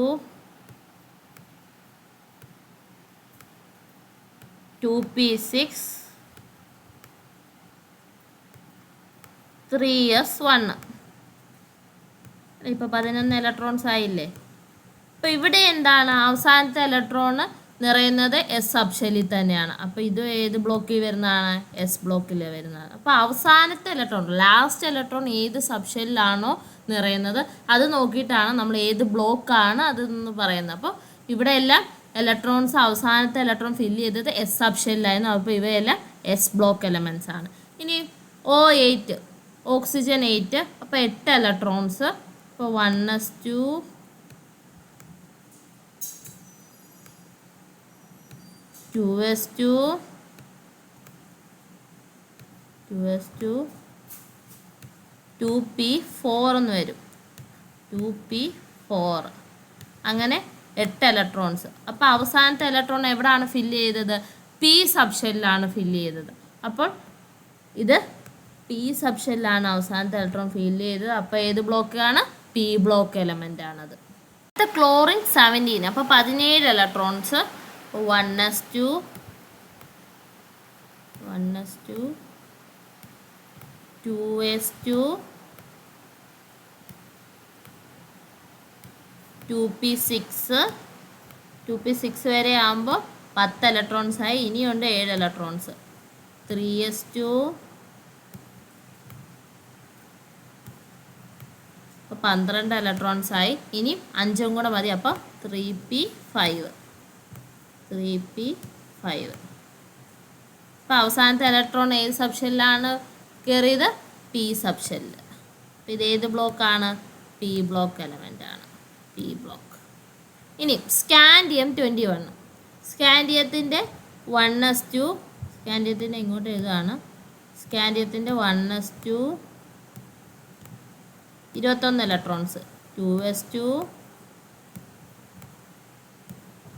2p6 3s1. ഇപ്പോൾ 11 ഇലക്ട്രോൺസ് ആയില്ലേ? അപ്പോൾ ഇവിടെ എന്താണ്? അവസാനത്തെ ഇലക്ട്രോണ് നിറയുന്നത് എസ് സബ്ഷെല്ലിൽ തന്നെയാണ്. അപ്പോൾ ഇത് ഏത് ബ്ലോക്കിൽ വരുന്നതാണ്? എസ് ബ്ലോക്കിൽ വരുന്നതാണ്. അപ്പോൾ അവസാനത്തെ ഇലക്ട്രോൺ, ലാസ്റ്റ് ഇലക്ട്രോൺ ഏത് സബ്ഷെല്ലിലാണോ നിറയുന്നത് അത് നോക്കിയിട്ടാണ് നമ്മൾ ഏത് ബ്ലോക്കാണ് അതെന്ന് പറയുന്നത്. അപ്പോൾ ഇവിടെ എല്ലാം ഇലക്ട്രോൺസ് അവസാനത്തെ ഇലക്ട്രോൺ ഫില്ല് ചെയ്തത് എസ് സബ്ഷെല്ലായിരുന്നു. അപ്പോൾ ഇവയെല്ലാം എസ് ബ്ലോക്ക് എലമെൻറ്റ്സ് ആണ്. ഇനി O8 ഓക്സിജൻ 8, അപ്പോൾ 8 ഇലക്ട്രോൺസ്. അപ്പോൾ 1s2 2s2 2p4 എന്ന് വരും. 2p4 അങ്ങനെ 8 ഇലക്ട്രോൺസ്. അപ്പോൾ അവസാനത്തെ ഇലക്ട്രോൺ എവിടെയാണ് ഫില്ല് ചെയ്തത്? പി സബ്ഷെല്ലാണ് ഫില്ല് ചെയ്തത്. അപ്പോൾ ഇത് പി സബ്ഷെല്ലാണ് അവസാനത്തെ ഇലക്ട്രോൺ ഫില്ല് ചെയ്തത്. അപ്പോൾ ഏത് ബ്ലോക്കാണ്? പി ബ്ലോക്ക് എലമെൻ്റ് ആണത്. അടുത്ത ക്ലോറിൻ 17, അപ്പോൾ 17 ഇലക്ട്രോൺസ്. 1s2 2s2 2p6 വരെ ആകുമ്പോൾ 10 ഇലക്ട്രോൺസ് ആയി. ഇനിയുണ്ട് 7 ഇലക്ട്രോൺസ്. 3s2 അപ്പോൾ 12 ഇലക്ട്രോൺസ് ആയി. ഇനി 5 കൂടെ മതി. അപ്പോൾ 3p5. അപ്പോൾ അവസാനത്തെ ഇലക്ട്രോൺ ഏത് സബ്ഷെല്ലാണ് കയറിയത്? P subshell. അപ്പോൾ ഇത് ഏത് ബ്ലോക്കാണ്? പി ബ്ലോക്ക് എലമെൻ്റ് ആണ്. P block. ഇനി സ്കാൻഡിയം 21. സ്കാൻഡിയത്തിൻ്റെ 1s2, സ്കാൻഡിയത്തിൻ്റെ ഇങ്ങോട്ട് എഴുതുകയാണ്. സ്കാൻഡിയത്തിൻ്റെ 1s2 21 ഇലക്ട്രോൺസ്. 2s2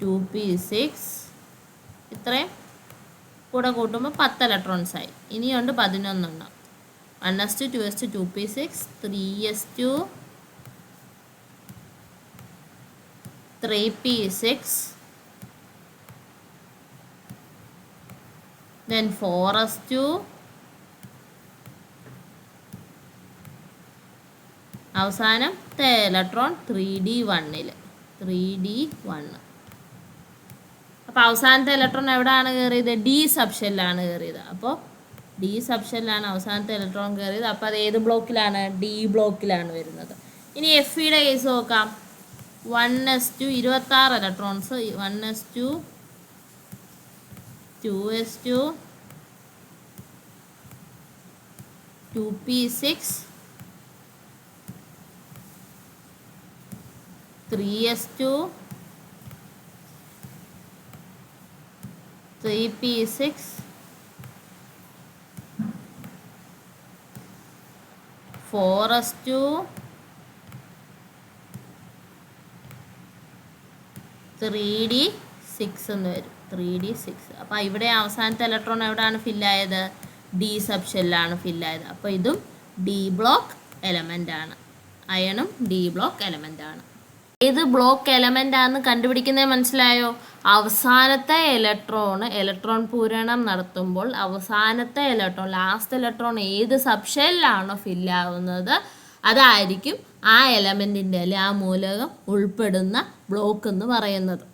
2p6 ഇത്രയും കൂടെ കൂട്ടുമ്പോൾ 10 ഇലക്ട്രോൺസ് ആയി. ഇനിയുണ്ട് 11. 1s2 2s2 2p6 3s2 3p6 then 4s2 അവസാനത്തെ ഇലക്ട്രോൺ 3d1. അപ്പോൾ അവസാനത്തെ ഇലക്ട്രോൺ എവിടെയാണ് കയറിയത്? ഡി സബ്ഷെല്ലാണ് കയറിയത്. അപ്പോൾ ഡി സബ്ഷെല്ലാണ് അവസാനത്തെ ഇലക്ട്രോൺ കയറിയത്. അപ്പോൾ അത് ഏത് ബ്ലോക്കിലാണ്? ഡി ബ്ലോക്കിലാണ് വരുന്നത്. ഇനി എഫിയുടെ കേസ് നോക്കാം. 1s2 26 electrons. 1s2 2s2 2p6 3s2 3p6 4s2 3d6 എന്ന് വരും. 3d6. അപ്പോൾ ഇവിടെ അവസാനത്തെ ഇലക്ട്രോൺ എവിടെയാണ് ഫില്ലായത്? ഡി സബ്ഷെല്ലാണ് ഫില്ലായത്. അപ്പോൾ ഇതും ഡി ബ്ലോക്ക് എലമെൻ്റ് ആണ്. അയണും ഡി ബ്ലോക്ക് എലമെൻ്റ് ആണ്. ഏത് ബ്ലോക്ക് എലമെൻ്റ് ആണെന്ന് കണ്ടുപിടിക്കുന്നത് മനസ്സിലായോ? അവസാനത്തെ ഇലക്ട്രോൺ പൂരണം നടത്തുമ്പോൾ അവസാനത്തെ ഇലക്ട്രോൺ, ലാസ്റ്റ് ഇലക്ട്രോൺ ഏത് സബ്ഷെല്ലാണോ ഫില്ലാവുന്നത് അതായിരിക്കും ആ എലമെൻറ്റിൻ്റെ അല്ലെ ആ മൂലകം ഉൾപ്പെടുന്ന ബ്ലോക്ക് എന്ന് പറയുന്നത്.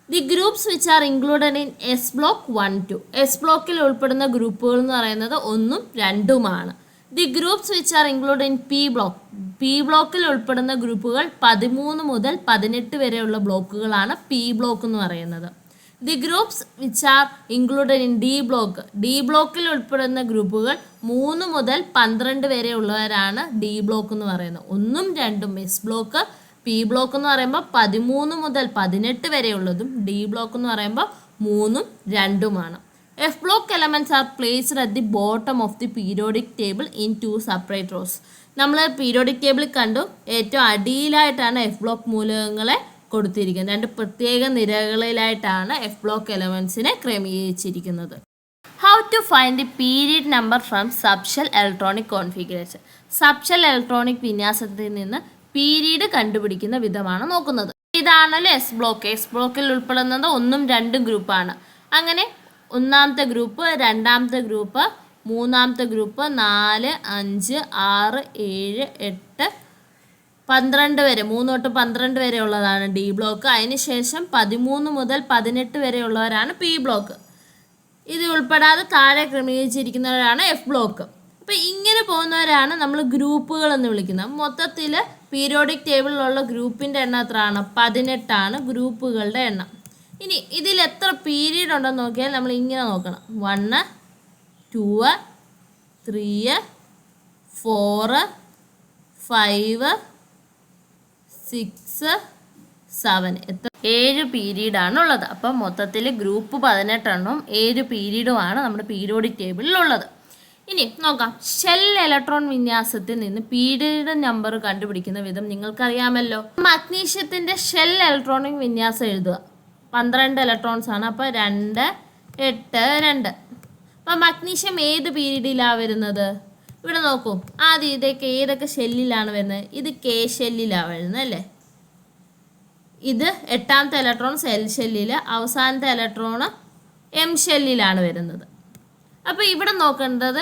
The groups which are included in S block 1, 2. S ബ്ലോക്കിൽ ഉൾപ്പെടുന്ന ഗ്രൂപ്പുകൾ എന്ന് പറയുന്നത് 1ഉം 2ഉമാണ്. The groups which are include in P block. P ബ്ലോക്കിൽ ഉൾപ്പെടുന്ന ഗ്രൂപ്പുകൾ 13 മുതൽ 18 വരെയുള്ള ബ്ലോക്കുകളാണ് പി ബ്ലോക്ക് എന്ന് പറയുന്നത്. The groups which are included in D block. D ബ്ലോക്കിൽ ഉൾപ്പെടുന്ന ഗ്രൂപ്പുകൾ 3 മുതൽ 12 വരെയുള്ളവരാണ് ഡി ബ്ലോക്ക് എന്ന് പറയുന്നത്. 1ഉം 2ഉം എസ് ബ്ലോക്ക്. പി ബ്ലോക്ക് എന്ന് പറയുമ്പോൾ 13 മുതൽ 18 വരെയുള്ളതും ഡി ബ്ലോക്ക് എന്ന് പറയുമ്പോൾ 3ഉം 2ഉമാണ്. F block elements are placed at the bottom of the periodic table in 2 separate rows. നമ്മൾ പീരിയോഡിക് ടേബിളിൽ കണ്ടു ഏറ്റവും അടിയിലായിട്ടാണ് എഫ് ബ്ലോക്ക് മൂലകങ്ങളെ കൊടുത്തിരിക്കുന്നത്. 2 പ്രത്യേക നിരകളിലായിട്ടാണ് എഫ് ബ്ലോക്ക് എലമെൻറ്റ്സിനെ ക്രമീകരിച്ചിരിക്കുന്നത്. How to find the period number from subshell electronic configuration. Subshell electronic വിന്യാസത്തിൽ നിന്ന് പീരീഡ് കണ്ടുപിടിക്കുന്ന വിധമാണ് നോക്കുന്നത്. ഇതാണല്ലോ എസ് ബ്ലോക്ക്. എസ് ബ്ലോക്കിൽ ഉൾപ്പെടുന്നത് 1ഉം 2ഉം ഗ്രൂപ്പാണ്. അങ്ങനെ 1ാമത്തെ ഗ്രൂപ്പ്, 2ാമത്തെ ഗ്രൂപ്പ്, 3ാമത്തെ ഗ്രൂപ്പ്, 4, 5, 6, 7, 8, 12 വരെ, 3 തൊട്ട് 12 വരെ ഉള്ളതാണ് ഡി ബ്ലോക്ക്. അതിനുശേഷം 13 മുതൽ 18 വരെയുള്ളവരാണ് പി ബ്ലോക്ക്. ഇത് ഉൾപ്പെടാതെ താഴെ ക്രമീകരിച്ചിരിക്കുന്നവരാണ് എഫ് ബ്ലോക്ക്. അപ്പോൾ ഇങ്ങനെ പോകുന്നവരാണ് നമ്മൾ ഗ്രൂപ്പുകൾ എന്ന് വിളിക്കുന്നത്. മൊത്തത്തിൽ പീരിയോഡിക് ടേബിളിലുള്ള ഗ്രൂപ്പിൻ്റെ എണ്ണം എത്രയാണ്? 18 ഗ്രൂപ്പുകളുടെ എണ്ണം. ഇനി ഇതിൽ എത്ര പീരീഡ് ഉണ്ടെന്ന് നോക്കിയാൽ നമ്മൾ ഇങ്ങനെ നോക്കണം. 1, 2, 3, 4, 5, 6, 7 എത്ര 7 പീരീഡാണ് ഉള്ളത്. അപ്പം മൊത്തത്തിൽ ഗ്രൂപ്പ് 18 എണ്ണവും 7 പീരീഡുമാണ് നമ്മുടെ പീരിയോഡിക് ടേബിളിലുള്ളത്. ഇനി നോക്കാം. ഷെൽ ഇലക്ട്രോൺ വിന്യാസത്തിൽ നിന്ന് പീരീഡ് നമ്പർ കണ്ടുപിടിക്കുന്ന വിധം നിങ്ങൾക്കറിയാമല്ലോ. മഗ്നീഷ്യത്തിൻ്റെ ഷെൽ ഇലക്ട്രോണിക് വിന്യാസം എഴുതുക. 12 ഇലക്ട്രോൺസ് ആണ്. അപ്പോൾ 2, 8, 2. അപ്പോൾ മഗ്നീഷ്യം ഏത് പീരീഡിലാണ് വരുന്നത്? ഇവിടെ നോക്കൂ. ആദ്യം ഇതൊക്കെ ഏതൊക്കെ ഷെല്ലിലാണ് വരുന്നത്? ഇത് കെ ഷെല്ലിലാണ് വരുന്നത് അല്ലേ. ഇത് 8ാമത്തെ ഇലക്ട്രോൺ സെൽ ഷെല്ലിൽ, അവസാനത്തെ ഇലക്ട്രോൺ എം ഷെല്ലിലാണ് വരുന്നത്. അപ്പോൾ ഇവിടെ നോക്കേണ്ടത്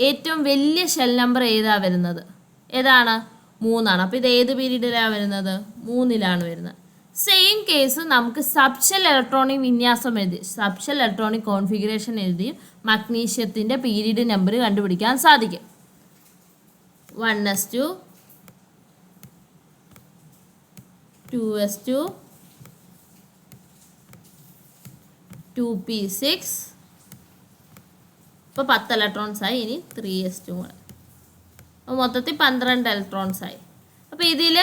ഏറ്റവും വലിയ ഷെൽ നമ്പർ ഏതാണ് വരുന്നത്? ഏതാണ്? 3 ആണ്. അപ്പോൾ ഇത് ഏത് പീരീഡിലാണ് വരുന്നത്? 3ലാണ് വരുന്നത്. സെയിം കേസ് നമുക്ക് സബ്ഷെൽ ഇലക്ട്രോണിക് വിന്യാസം എഴുതി, സബ്ഷെൽ ഇലക്ട്രോണിക് കോൺഫിഗറേഷൻ എഴുതി മഗ്നീഷ്യത്തിൻ്റെ പീരീഡ് നമ്പർ കണ്ടുപിടിക്കാൻ സാധിക്കും. 1s2, 2s2, 2p6. ഇപ്പോൾ 10 ഇലക്ട്രോൺസായി. ഇനി 3s2 കൂടെ. അപ്പോൾ മൊത്തത്തിൽ 12 ഇലക്ട്രോൺസായി. അപ്പോൾ ഇതിൽ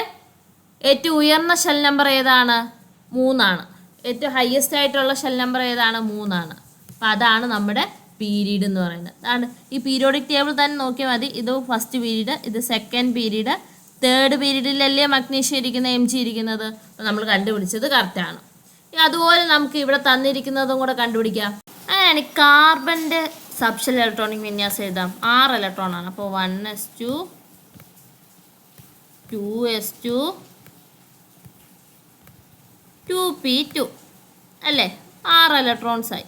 ഏറ്റവും ഉയർന്ന ഷെൽ നമ്പർ ഏതാണ്? 3 ആണ്. ഏറ്റവും ഹയസ്റ്റ് ആയിട്ടുള്ള ഷെൽ നമ്പർ ഏതാണ്? 3 ആണ്. അപ്പോൾ അതാണ് നമ്മുടെ പീരീഡ് എന്ന് പറയുന്നത്. അതാണ് ഈ പീരിയോഡിക് ടേബിൾ തന്നെ നോക്കിയാൽ മതി. ഇത് ഫസ്റ്റ് പീരീഡ്, ഇത് സെക്കൻഡ് പീരീഡ്, തേർഡ് പീരീഡിലല്ലേ മഗ്നീഷ്യം ഇരിക്കുന്നത്, എം ജി ഇരിക്കുന്നത്. അപ്പോൾ നമ്മൾ കണ്ടുപിടിച്ചത് കറക്റ്റാണ്. അതുപോലെ നമുക്ക് ഇവിടെ തന്നിരിക്കുന്നതും കൂടെ കണ്ടുപിടിക്കാം. അങ്ങനെയാണ് കാർബണിൻ്റെ സബ്ഷെൽ ഇലക്ട്രോണിക് വിന്യാസം എഴുതാം. 6 ഇലക്ട്രോൺ ആണ്. അപ്പോൾ 1s2, 2s2, 2p2 അല്ലേ. 6 ഇലക്ട്രോൺസായി.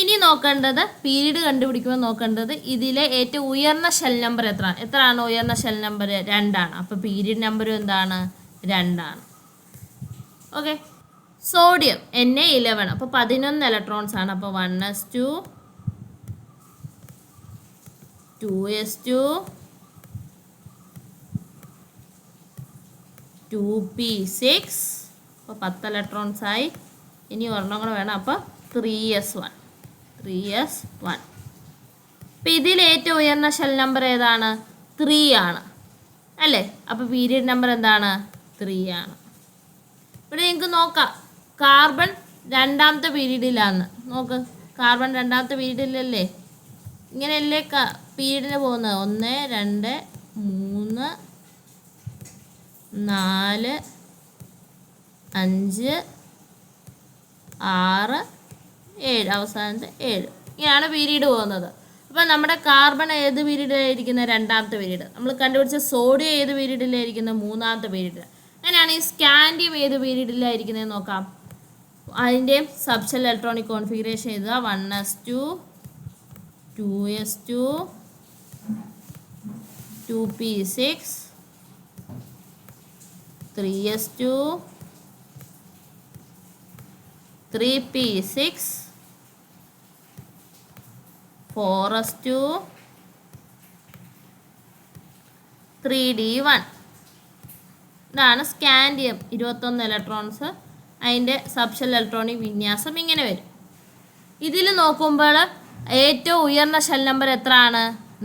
ഇനി നോക്കേണ്ടത് പീരീഡ് കണ്ടുപിടിക്കുമ്പോൾ നോക്കേണ്ടത് ഇതിലെ ഏറ്റവും ഉയർന്ന ഷെൽ നമ്പർ എത്രയാണ് ഉയർന്ന ഷെൽ നമ്പർ? 2 ആണ്. അപ്പോൾ പീരീഡ് നമ്പറും എന്താണ്? 2 ആണ്. ഓക്കെ. Sodium Na11. അപ്പോൾ 11 ഇലക്ട്രോൺസ് ആണ്. അപ്പോൾ 1s2, 2s2, 2p6. അപ്പോൾ 10 ഇലക്ട്രോൺസായി. ഇനി ഒരെണ്ണം കൂടെ വേണം. അപ്പോൾ 3s1. അപ്പോൾ ഇതിൽ ഏറ്റവും ഉയർന്ന ഷെൽ നമ്പർ ഏതാണ്? 3 ആണ് അല്ലേ. അപ്പോൾ പീരീഡ് നമ്പർ എന്താണ്? 3 ആണ്. ഇവിടെ നിങ്ങൾക്ക് നോക്കാം. കാർബൺ 2ാമത്തെ പീരീഡിലാണ്. നോക്ക്, കാർബൺ 2ാമത്തെ പീരീഡിലല്ലേ. ഇങ്ങനെയല്ലേ പീരീഡിന് പോകുന്നത്. 1, 2, 3, 4, 5, 6, 7. അവസാനത്തെ 7. ഇങ്ങനെയാണ് പീരീഡ് പോകുന്നത്. അപ്പോൾ നമ്മുടെ കാർബൺ ഏത് പീരീഡിലായിരിക്കുന്നത്? 2ാമത്തെ പീരീഡ്. നമ്മൾ കണ്ടുപിടിച്ച സോഡിയം ഏത് പീരീഡിലായിരിക്കുന്നത്? 3ാമത്തെ പീരീഡ്. അങ്ങനെയാണ് ഈ സ്കാൻഡിയം ഏത് പീരീഡിലായിരിക്കുന്നത് നോക്കാം. അതിൻ്റെയും സബ്ഷെൽ ഇലക്ട്രോണിക് കോൺഫിഗറേഷൻ എഴുതുക. 1s2, 2s2, 2p6, 3s2, 3p6, 4s2, 3d1. ഇതാണ് സ്കാൻഡിയം. 21 ഇലക്ട്രോൺസ്. അതിൻ്റെ സബ്ഷെൽ ഇലക്ട്രോണിക് വിന്യാസം ഇങ്ങനെ വരും. ഇതിൽ നോക്കുമ്പോൾ ഏറ്റവും ഉയർന്ന ഷെൽ നമ്പർ എത്ര ആണ്?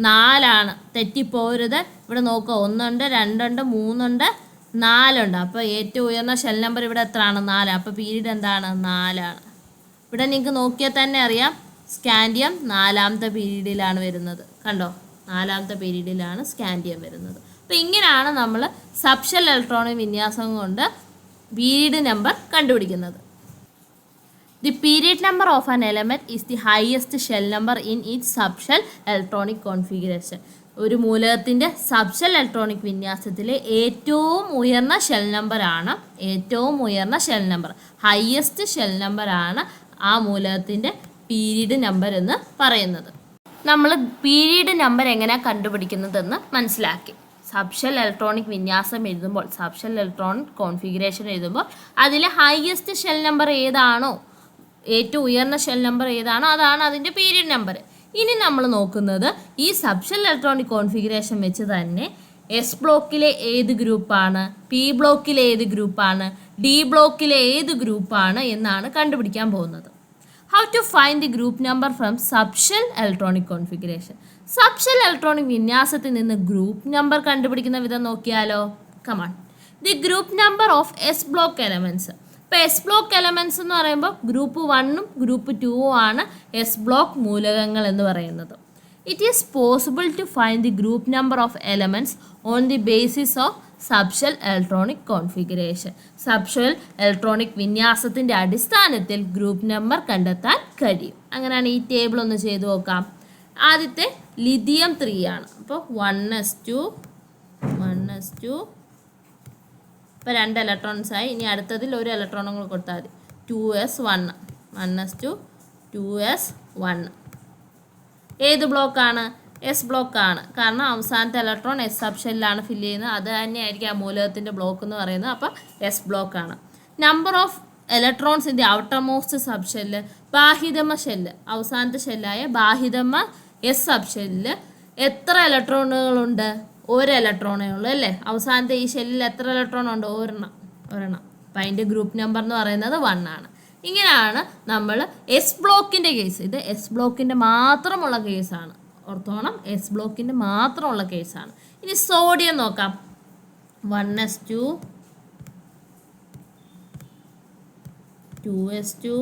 4 ആണ്. തെറ്റിപ്പോരുത്. ഇവിടെ നോക്കുക. 1 ഉണ്ട്, 2 ഉണ്ട്, 3 ഉണ്ട്, 4 ഉണ്ട്. അപ്പോൾ ഏറ്റവും ഉയർന്ന ഷെൽ നമ്പർ ഇവിടെ എത്ര ആണ്? 4. അപ്പോൾ പീരീഡ് എന്താണ്? 4 ആണ്. ഇവിടെ നിങ്ങൾക്ക് നോക്കിയാൽ തന്നെ അറിയാം സ്കാൻഡിയം 4ാമത്തെ പീരീഡിലാണ് വരുന്നത്. കണ്ടോ? 4ാമത്തെ പീരീഡിലാണ് സ്കാൻഡിയം വരുന്നത്. അപ്പോൾ ഇങ്ങനെയാണ് നമ്മൾ സബ്ഷെൽ ഇലക്ട്രോണിക് വിന്യാസം കൊണ്ട് പീരീഡ് നമ്പർ കണ്ടുപിടിക്കുന്നത്. The period number of an element is the highest shell number in it subshell electronic configuration. ഒരു മൂലകത്തിൻ്റെ സബ്ഷെൽ ഇലക്ട്രോണിക് വിന്യാസത്തിലെ ഏറ്റവും ഉയർന്ന ഷെൽ നമ്പറാണ് ഹയസ്റ്റ് ഷെൽ നമ്പറാണ് ആ മൂലകത്തിൻ്റെ പീരീഡ് നമ്പർ എന്ന് പറയുന്നത്. നമ്മൾ പീരീഡ് നമ്പർ എങ്ങനെയാണ് കണ്ടുപിടിക്കുന്നതെന്ന് മനസ്സിലാക്കി. സബ്ഷെൽ ഇലക്ട്രോണിക് വിന്യാസം എഴുതുമ്പോൾ, സബ്ഷെൽ ഇലക്ട്രോണിക് കോൺഫിഗറേഷൻ എഴുതുമ്പോൾ അതിൽ ഹയസ്റ്റ് ഷെൽ നമ്പർ ഏതാണോ, ഏറ്റവും ഉയർന്ന ഷെൽ നമ്പർ ഏതാണോ അതാണ് അതിൻ്റെ പീരീഡ് നമ്പർ. ഇനി നമ്മൾ നോക്കുന്നത് ഈ സബ്ഷെൽ ഇലക്ട്രോണിക് കോൺഫിഗറേഷൻ വെച്ച് തന്നെ എസ് ബ്ലോക്കിലെ ഏത് ഗ്രൂപ്പാണ്, പി ബ്ലോക്കിലെ ഏത് ഗ്രൂപ്പാണ്, ഡി ബ്ലോക്കിലെ ഏത് ഗ്രൂപ്പാണ് എന്നാണ് കണ്ടുപിടിക്കാൻ പോകുന്നത്. How to find the group number from subshell electronic configuration. Subshell electronic വിന്യാസത്തിൽ നിന്ന് ഗ്രൂപ്പ് നമ്പർ കണ്ടുപിടിക്കുന്ന വിധം നോക്കിയാലോ. Come on. The group number of S block elements. ഇപ്പോൾ എസ് ബ്ലോക്ക് എലമെൻറ്റ്സ് എന്ന് പറയുമ്പോൾ ഗ്രൂപ്പ് 1ഉം ഗ്രൂപ്പ് 2ഉം ആണ് എസ് ബ്ലോക്ക് മൂലകങ്ങൾ എന്ന് പറയുന്നത്. It is possible to find the group number of elements on the basis of subshell electronic configuration. Subshell electronic വിന്യാസത്തിൻ്റെ അടിസ്ഥാനത്തിൽ group number കണ്ടെത്താൻ കഴിയും. അങ്ങനെയാണ് ഈ ടേബിൾ ഒന്ന് ചെയ്തു നോക്കാം. ആദ്യത്തെ ലിഥിയം 3 ആണ്. അപ്പോൾ 1s2 ഇപ്പോൾ 2 ഇലക്ട്രോൺസായി. ഇനി അടുത്തതിൽ ഒരു ഇലക്ട്രോണും കൂടെ കൊടുത്താൽ മതി. 2s1 1s2 2s1 ഏത് ബ്ലോക്കാണ്? എസ് ബ്ലോക്കാണ്. കാരണം അവസാനത്തെ ഇലക്ട്രോൺ എസ് സബ്ഷെല്ലിലാണ് ഫില്ല് ചെയ്യുന്നത്. അത് തന്നെയായിരിക്കും ആ മൂലകത്തിൻ്റെ ബ്ലോക്ക് എന്ന് പറയുന്നത്. അപ്പോൾ എസ് ബ്ലോക്കാണ്. Number of electrons in the outer most subshell, ബാഹിതമ ഷെല്ല്, അവസാനത്തെ ഷെല്ലായ ബാഹിതമ എസ് സബ്ഷെല്ലിൽ എത്ര ഇലക്ട്രോണുകളുണ്ട്? ഒരു ഇലക്ട്രോണേ ഉള്ളൂ അല്ലേ. അവസാനത്തെ ഈ ഷെല്ലിൽ എത്ര ഇലക്ട്രോൺ ഉണ്ട്? ഒരെണ്ണം. അപ്പോൾ അതിൻ്റെ ഗ്രൂപ്പ് നമ്പർ എന്ന് പറയുന്നത് 1 ആണ്. ഇങ്ങനെയാണ് നമ്മൾ എസ് ബ്ലോക്കിൻ്റെ കേസ്. ഇത് എസ് ബ്ലോക്കിൻ്റെ മാത്രമുള്ള കേസാണ്. ഓർത്തോണം, എസ് ബ്ലോക്കിൻ്റെ മാത്രമുള്ള കേസാണ്. ഇനി സോഡിയം നോക്കാം. 1s2 2s2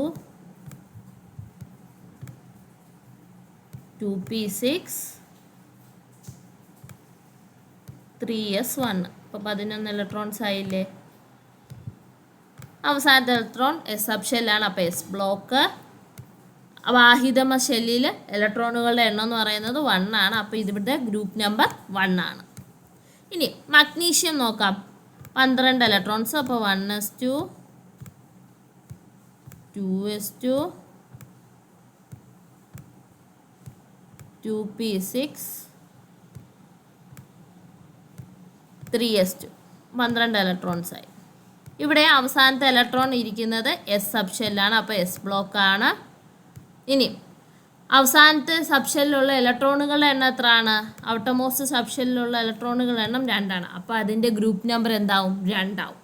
2p6 3s1. അപ്പോൾ 11 ഇലക്ട്രോൺസ് ആയില്ലേ. അവസാനത്തെ ഇലക്ട്രോൺ എസ് സബ് ഷെല്ലാണ്. അപ്പോൾ എസ് ബ്ലോക്ക്. വാഹിതമ ഷെല്ലിൽ ഇലക്ട്രോണുകളുടെ എണ്ണം എന്ന് പറയുന്നത് 1 ആണ്. അപ്പോൾ ഇതിവിടെ ഗ്രൂപ്പ് നമ്പർ 1 ആണ്. ഇനി മഗ്നീഷ്യം നോക്കാം. 12 ഇലക്ട്രോൺസ്. അപ്പോൾ 1s2 2s2 2p6 3s2 12 electrons ആയി. ഇവിടെ അവസാനത്തെ ഇലക്ട്രോൺ ഇരിക്കുന്നത് എസ് സബ് ഷെല്ലാണ്. അപ്പോൾ എസ് ബ്ലോക്കാണ്. ഇനി അവസാനത്തെ സബ്ഷെല്ലിലുള്ള ഇലക്ട്രോണുകളുടെ എണ്ണം എത്രയാണ്? ഔട്ടർമോസ്റ്റ് സബ്ഷെല്ലിലുള്ള ഇലക്ട്രോണുകളുടെ എണ്ണം 2 ആണ്. അപ്പോൾ അതിൻ്റെ ഗ്രൂപ്പ് നമ്പർ എന്താവും? 2 ആവും.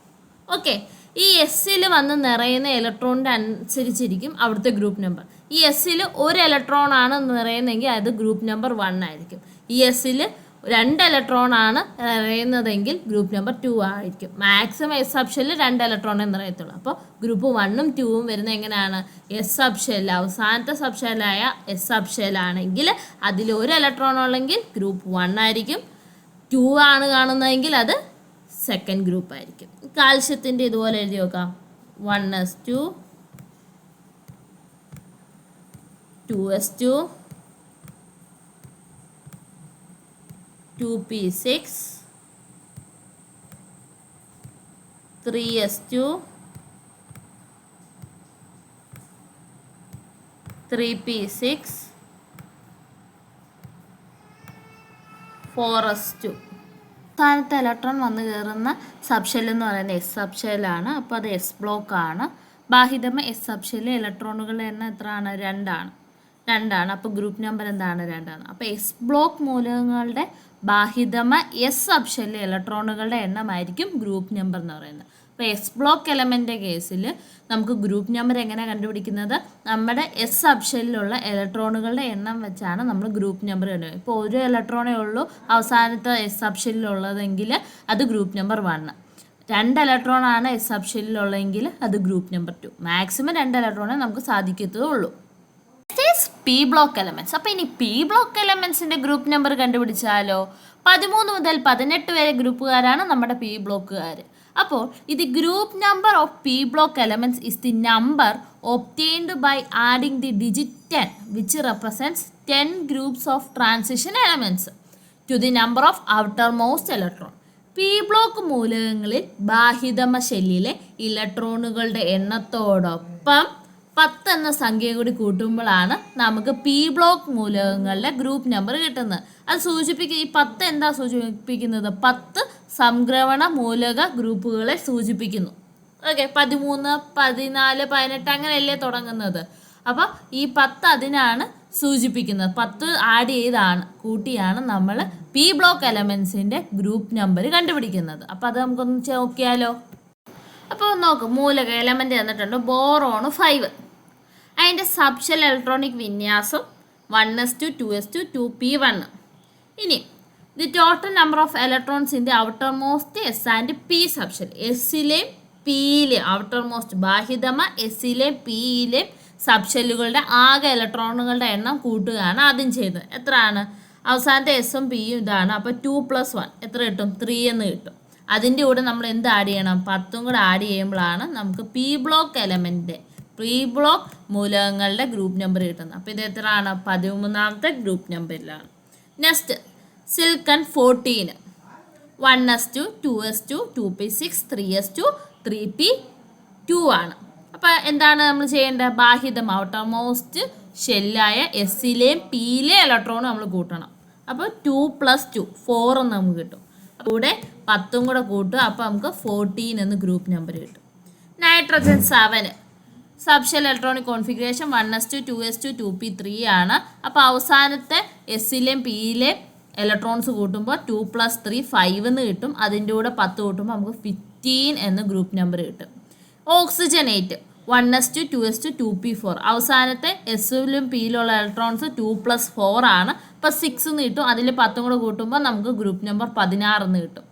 ഓക്കെ. ഈ എസ്സിൽ വന്ന് നിറയുന്ന ഇലക്ട്രോണിൻ്റെ അനുസരിച്ചിരിക്കും അവിടുത്തെ ഗ്രൂപ്പ് നമ്പർ. ഈ എസ്സിൽ ഒരു ഇലക്ട്രോൺ ആണ് നിറയുന്നതെങ്കിൽ അത് ഗ്രൂപ്പ് നമ്പർ 1 ആയിരിക്കും. ഈ എസ്സിൽ 2 ഇലക്ട്രോൺ ആണ് നിറയുന്നതെങ്കിൽ ഗ്രൂപ്പ് നമ്പർ 2 ആയിരിക്കും. മാക്സിമം എസ് സബ്ഷെല്ലിൽ 2 ഇലക്ട്രോണേ നിറയത്തുള്ളൂ. അപ്പോൾ ഗ്രൂപ്പ് 1ഉം 2ഉം വരുന്നത് എങ്ങനെയാണ്? എസ് സബ്ഷെല്ല്, അവസാനത്തെ സബ്ഷെല്ലായ എസ് സബ്ഷെല്ലാണെങ്കിൽ അതിൽ ഒരു ഇലക്ട്രോൺ ഉള്ളെങ്കിൽ ഗ്രൂപ്പ് 1 ആയിരിക്കും. 2 ആണ് കാണുന്നതെങ്കിൽ അത് സെക്കൻഡ് ഗ്രൂപ്പ് ആയിരിക്കും. കാൽഷ്യത്തിൻ്റെ ഇതുപോലെ എഴുതി നോക്കാം. 1s2 2s2 2p6 3s2 3p6 4s2. സ്ഥാനത്ത് ഇലക്ട്രോൺ വന്ന് കയറുന്ന സബ്ഷെൽ എന്ന് പറയുന്നത് എസ് സബ്ഷെല്ലാണ്. അപ്പോൾ അത് എസ് ബ്ലോക്കാണ്. ബാഹിതമ എസ് സബ്ഷെല്ലിൽ ഇലക്ട്രോണുകളുടെ എണ്ണം എത്രയാണ്? 2 ആണ്. അപ്പോൾ ഗ്രൂപ്പ് നമ്പർ എന്താണ്? 2 ആണ്. അപ്പോൾ എസ് ബ്ലോക്ക് മൂലകങ്ങളുടെ ബാഹിതമ എസ് സബ്ഷെല്ലിൽ ഇലക്ട്രോണുകളുടെ എണ്ണമായിരിക്കും ഗ്രൂപ്പ് നമ്പർ എന്ന് പറയുന്നത്. അപ്പോൾ എസ് ബ്ലോക്ക് എലമെൻ്റെ കേസിൽ നമുക്ക് ഗ്രൂപ്പ് നമ്പർ എങ്ങനെ കണ്ടുപിടിക്കുന്നത്? നമ്മുടെ എസ് സബ്ഷെല്ലിലുള്ള ഇലക്ട്രോണുകളുടെ എണ്ണം വെച്ചാണ് നമ്മൾ ഗ്രൂപ്പ് നമ്പർ കണ്ടുപിടിക്കുന്നത്. ഇപ്പോൾ ഒരു ഇലക്ട്രോണേ ഉള്ളൂ അവസാനത്തെ എസ് സബ്ഷെല്ലിലുള്ളതെങ്കിൽ അത് ഗ്രൂപ്പ് നമ്പർ 1. 2 ഇലക്ട്രോൺ ആണ് എസ് സബ്ഷെല്ലിലുള്ളതെങ്കിൽ അത് ഗ്രൂപ്പ് നമ്പർ 2. മാക്സിമം 2 ഇലക്ട്രോണേ നമുക്ക് സാധിക്കത്തുള്ളൂ. P block elements. അപ്പോൾ ഇനി പി ബ്ലോക്ക് എലമെൻറ്റ്സിൻ്റെ ഗ്രൂപ്പ് നമ്പർ കണ്ടുപിടിച്ചാലോ? 13 മുതൽ 18 വരെ ഗ്രൂപ്പുകാരാണ് നമ്മുടെ പി ബ്ലോക്കുകാർ. അപ്പോൾ ഇത് group number of P block elements is the number obtained by adding the digit 10 which represents 10 groups of transition elements to the number of outer most electron. P block മൂലകങ്ങളിൽ ബാഹിതമ ഷെല്ലിലെ ഇലക്ട്രോണുകളുടെ എണ്ണത്തോടൊപ്പം 10 എന്ന സംഖ്യ കൂടി കൂട്ടുമ്പോഴാണ് നമുക്ക് പി ബ്ലോക്ക് മൂലകങ്ങളുടെ ഗ്രൂപ്പ് നമ്പർ കിട്ടുന്നത്. അത് ഈ 10 എന്താ സൂചിപ്പിക്കുന്നത്? 10 സംക്രമണ മൂലക ഗ്രൂപ്പുകളെ സൂചിപ്പിക്കുന്നു. ഓക്കെ. 13, 14, 18 അങ്ങനെയല്ലേ തുടങ്ങുന്നത്. അപ്പോൾ ഈ 10 അതിനാണ് സൂചിപ്പിക്കുന്നത്. 10 ആഡ് ചെയ്താണ് കൂട്ടിയാണ് നമ്മൾ പി ബ്ലോക്ക് എലമെൻസിൻ്റെ ഗ്രൂപ്പ് നമ്പർ കണ്ടുപിടിക്കുന്നത്. അപ്പോൾ അത് നമുക്കൊന്ന് നോക്കിയാലോ. അപ്പോൾ നോക്ക്, മൂലക എലമെൻ്റ് തന്നിട്ടുണ്ട് ബോറോൺ 5. അതിൻ്റെ സബ്ഷെൽ ഇലക്ട്രോണിക് വിന്യാസം 1s2 2s2 2p1. ഇനി the total number of electrons in the outer most S and P subshell. എസ്സിലെയും പിയിലെയും ഔട്ടർ മോസ്റ്റ് ബാഹ്യതമ എസ്സിലെയും പിയിലെയും സബ്ഷെല്ലുകളുടെ ആകെ ഇലക്ട്രോണുകളുടെ എണ്ണം കൂട്ടുകയാണ് ആദ്യം ചെയ്തത്. എത്രയാണ്? അവസാനത്തെ എസും പിയും ഇതാണ്. അപ്പോൾ 2 + 1 എത്ര കിട്ടും? 3 എന്ന് കിട്ടും. അതിൻ്റെ കൂടെ നമ്മൾ എന്ത് ആഡ് ചെയ്യണം? 10 കൂടെ ആഡ് ചെയ്യുമ്പോഴാണ് നമുക്ക് പി ബ്ലോക്ക് മൂലകങ്ങളുടെ ഗ്രൂപ്പ് നമ്പർ കിട്ടുന്നത്. അപ്പോൾ ഇത് എത്രയാണ്? 13ാമത്തെ ഗ്രൂപ്പ് നമ്പറിലാണ്. Next silicon 14. 1s2 2s2 2p6 3s2 3p2 ആണ്. അപ്പോൾ എന്താണ് നമ്മൾ ചെയ്യേണ്ടത്? ബാഹ്യതം ഔട്ടർ മോസ്റ്റ് ഷെല്ലായ എസ്സിലെയും പിയിലെയും ഇലക്ട്രോൺ നമ്മൾ കൂട്ടണം. അപ്പോൾ 2 + 2 4 എന്ന് നമുക്ക് കിട്ടും. കൂടെ 10 കൂടെ കൂട്ടുക. അപ്പോൾ നമുക്ക് 14 എന്ന് ഗ്രൂപ്പ് നമ്പർ കിട്ടും. Nitrogen 7. Subshell electronic configuration 1s2 2s2 2p3 ആണ്. അപ്പോൾ അവസാനത്തെ എസ്സിലെയും പിയിലെയും ഇലക്ട്രോൺസ് കൂട്ടുമ്പോൾ 2 + 3 5 എന്ന് കിട്ടും. അതിൻ്റെ കൂടെ 10 കൂട്ടുമ്പോൾ നമുക്ക് 15 എന്ന് ഗ്രൂപ്പ് നമ്പർ കിട്ടും. ഓക്സിജൻ 8. 1s2 2s2 2p4. അവസാനത്തെ എസ്സിലും പിയിലുള്ള ഇലക്ട്രോൺസ് 2 + 4 ആണ്. അപ്പോൾ 6 എന്ന് കിട്ടും. അതിൽ 10 കൂടെ കൂട്ടുമ്പോൾ നമുക്ക് ഗ്രൂപ്പ് നമ്പർ 16 എന്ന് കിട്ടും.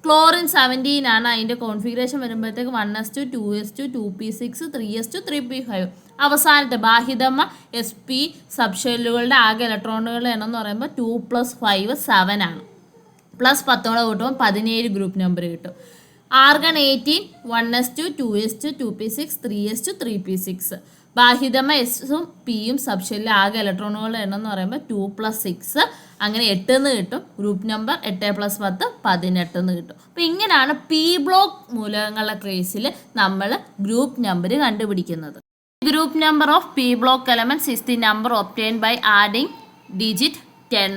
ക്ലോറിൻ 17 ആണ്. അതിൻ്റെ കോൺഫിഗറേഷൻ വരുമ്പോഴത്തേക്ക് 1s2 2s2 2p6 3s2 3p5. അവസാനത്തെ ബാഹ്യതമ എസ് പി സബ്ഷെല്ലുകളുടെ ആകെ ഇലക്ട്രോണുകളുടെ എണ്ണം എന്ന് പറയുമ്പോൾ 2 + 5 7 ആണ്. പ്ലസ് 10 കൂടെ കൂട്ടുമ്പോൾ 17 ഗ്രൂപ്പ് നമ്പർ കിട്ടും. Argon 18. 1s2 2s2 2p6 3s2 3p6. ബാഹ്യതമ എസും പിയും സബ്ഷെല്ലിലെ ആകെ ഇലക്ട്രോണുകളുടെ എണ്ണം എന്ന് പറയുമ്പോൾ 2 + 6 അങ്ങനെ 8 എന്ന് കിട്ടും. ഗ്രൂപ്പ് നമ്പർ 8 + 10 18 എന്ന് കിട്ടും. അപ്പോൾ ഇങ്ങനെയാണ് പി ബ്ലോക്ക് മൂലകങ്ങളുടെ കേസിൽ നമ്മൾ ഗ്രൂപ്പ് നമ്പർ കണ്ടുപിടിക്കുന്നത്. Group number of P block elements is the number obtained by adding digit 10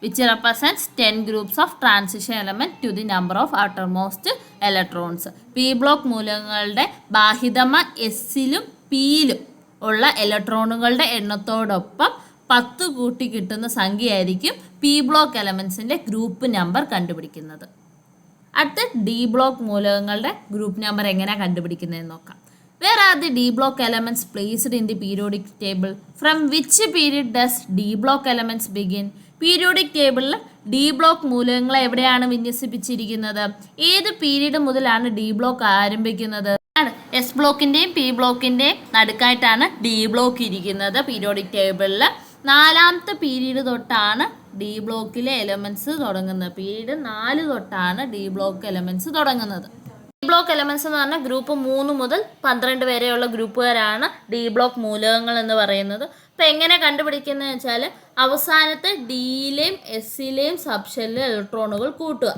which represents 10 groups of transition element to the number of outermost electrons. P block മൂലകങ്ങളുടെ ബാഹ്യതമ എസ്സിലും പിയിലും ഉള്ള ഇലക്ട്രോണുകളുടെ എണ്ണത്തോടൊപ്പം 10 കൂട്ടി കിട്ടുന്ന സംഖ്യയായിരിക്കും പി ബ്ലോക്ക് എലമെൻസിൻ്റെ ഗ്രൂപ്പ് നമ്പർ കണ്ടുപിടിക്കുന്നത്. അടുത്ത D block മൂലകങ്ങളുടെ group number എങ്ങനെയാണ് കണ്ടുപിടിക്കുന്നതെന്ന് നോക്കാം. Where are the D block elements placed in the periodic table? From which period does D block elements begin? Periodic ടേബിളിൽ ഡി ബ്ലോക്ക് മൂലകങ്ങളെ എവിടെയാണ് വിന്യസിപ്പിച്ചിരിക്കുന്നത്? ഏത് പീരീഡ് മുതലാണ് D block ആരംഭിക്കുന്നത്? എസ് ബ്ലോക്കിൻ്റെയും പി ബ്ലോക്കിൻ്റെയും നടുക്കായിട്ടാണ് ഡി ബ്ലോക്ക് ഇരിക്കുന്നത്. Periodic ടേബിളിൽ 4ാമത്തെ period തൊട്ടാണ് D ബ്ലോക്കിലെ elements തുടങ്ങുന്നത്. പീരീഡ് 4 തൊട്ടാണ് ഡി ബ്ലോക്ക് എലമെൻറ്റ്സ് തുടങ്ങുന്നത്. ഡി ബ്ലോക്ക് എലമെൻറ്റ്സ് എന്ന് പറഞ്ഞാൽ ഗ്രൂപ്പ് 3 മുതൽ 12 വരെയുള്ള ഗ്രൂപ്പുകാരാണ് ഡി ബ്ലോക്ക് മൂലകങ്ങൾ എന്ന് പറയുന്നത്. അപ്പോൾ എങ്ങനെ കണ്ടുപിടിക്കുന്നത് വെച്ചാൽ അവസാനത്തെ ഡിയിലെയും എസ്സിലെയും സബ്ഷെല്ലിലെ ഇലക്ട്രോണുകൾ കൂട്ടുക.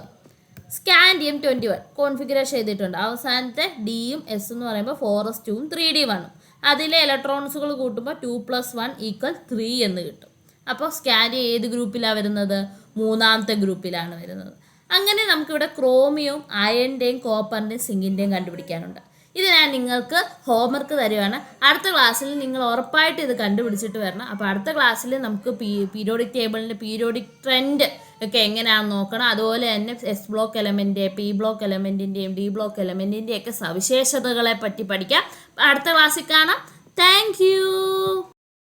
സ്കാൻഡിയം 21 കോൺഫിഗറേഷൻ ചെയ്തിട്ടുണ്ട്. അവസാനത്തെ ഡിയും എസ് എന്ന് പറയുമ്പോൾ 4s2 3d1. അതിലെ ഇലക്ട്രോൺസുകൾ കൂട്ടുമ്പോൾ 2 + 1 = 3 എന്ന് കിട്ടും. അപ്പോൾ സ്കാൻഡിയം ഏത് ഗ്രൂപ്പിലാണ് വരുന്നത്? 3ാമത്തെ ഗ്രൂപ്പിലാണ് വരുന്നത്. അങ്ങനെ നമുക്കിവിടെ ക്രോമിയവും അയണിൻ്റെയും കോപ്പറിൻ്റെയും സിങ്കിൻ്റെയും കണ്ടുപിടിക്കാനുണ്ട്. ഇത് ഞാൻ നിങ്ങൾക്ക് ഹോംവർക്ക് തരുവാണ്. അടുത്ത ക്ലാസ്സിൽ നിങ്ങൾ ഉറപ്പായിട്ട് ഇത് കണ്ടുപിടിച്ചിട്ട് വരണം. അപ്പോൾ അടുത്ത ക്ലാസ്സിൽ നമുക്ക് പീരിയോഡിക് ടേബിളിൻ്റെ പീരിയോഡിക് ട്രെൻഡ് ഒക്കെ എങ്ങനെയാണെന്ന് നോക്കണം. അതുപോലെ തന്നെ S block element, P block എലമെൻറ്റിൻ്റെയും ഡി ബ്ലോക്ക് എലമെൻറ്റിൻ്റെയും ഒക്കെ സവിശേഷതകളെ പറ്റി പഠിക്കാം. അടുത്ത ക്ലാസ്സിൽ കാണാം. Thank U.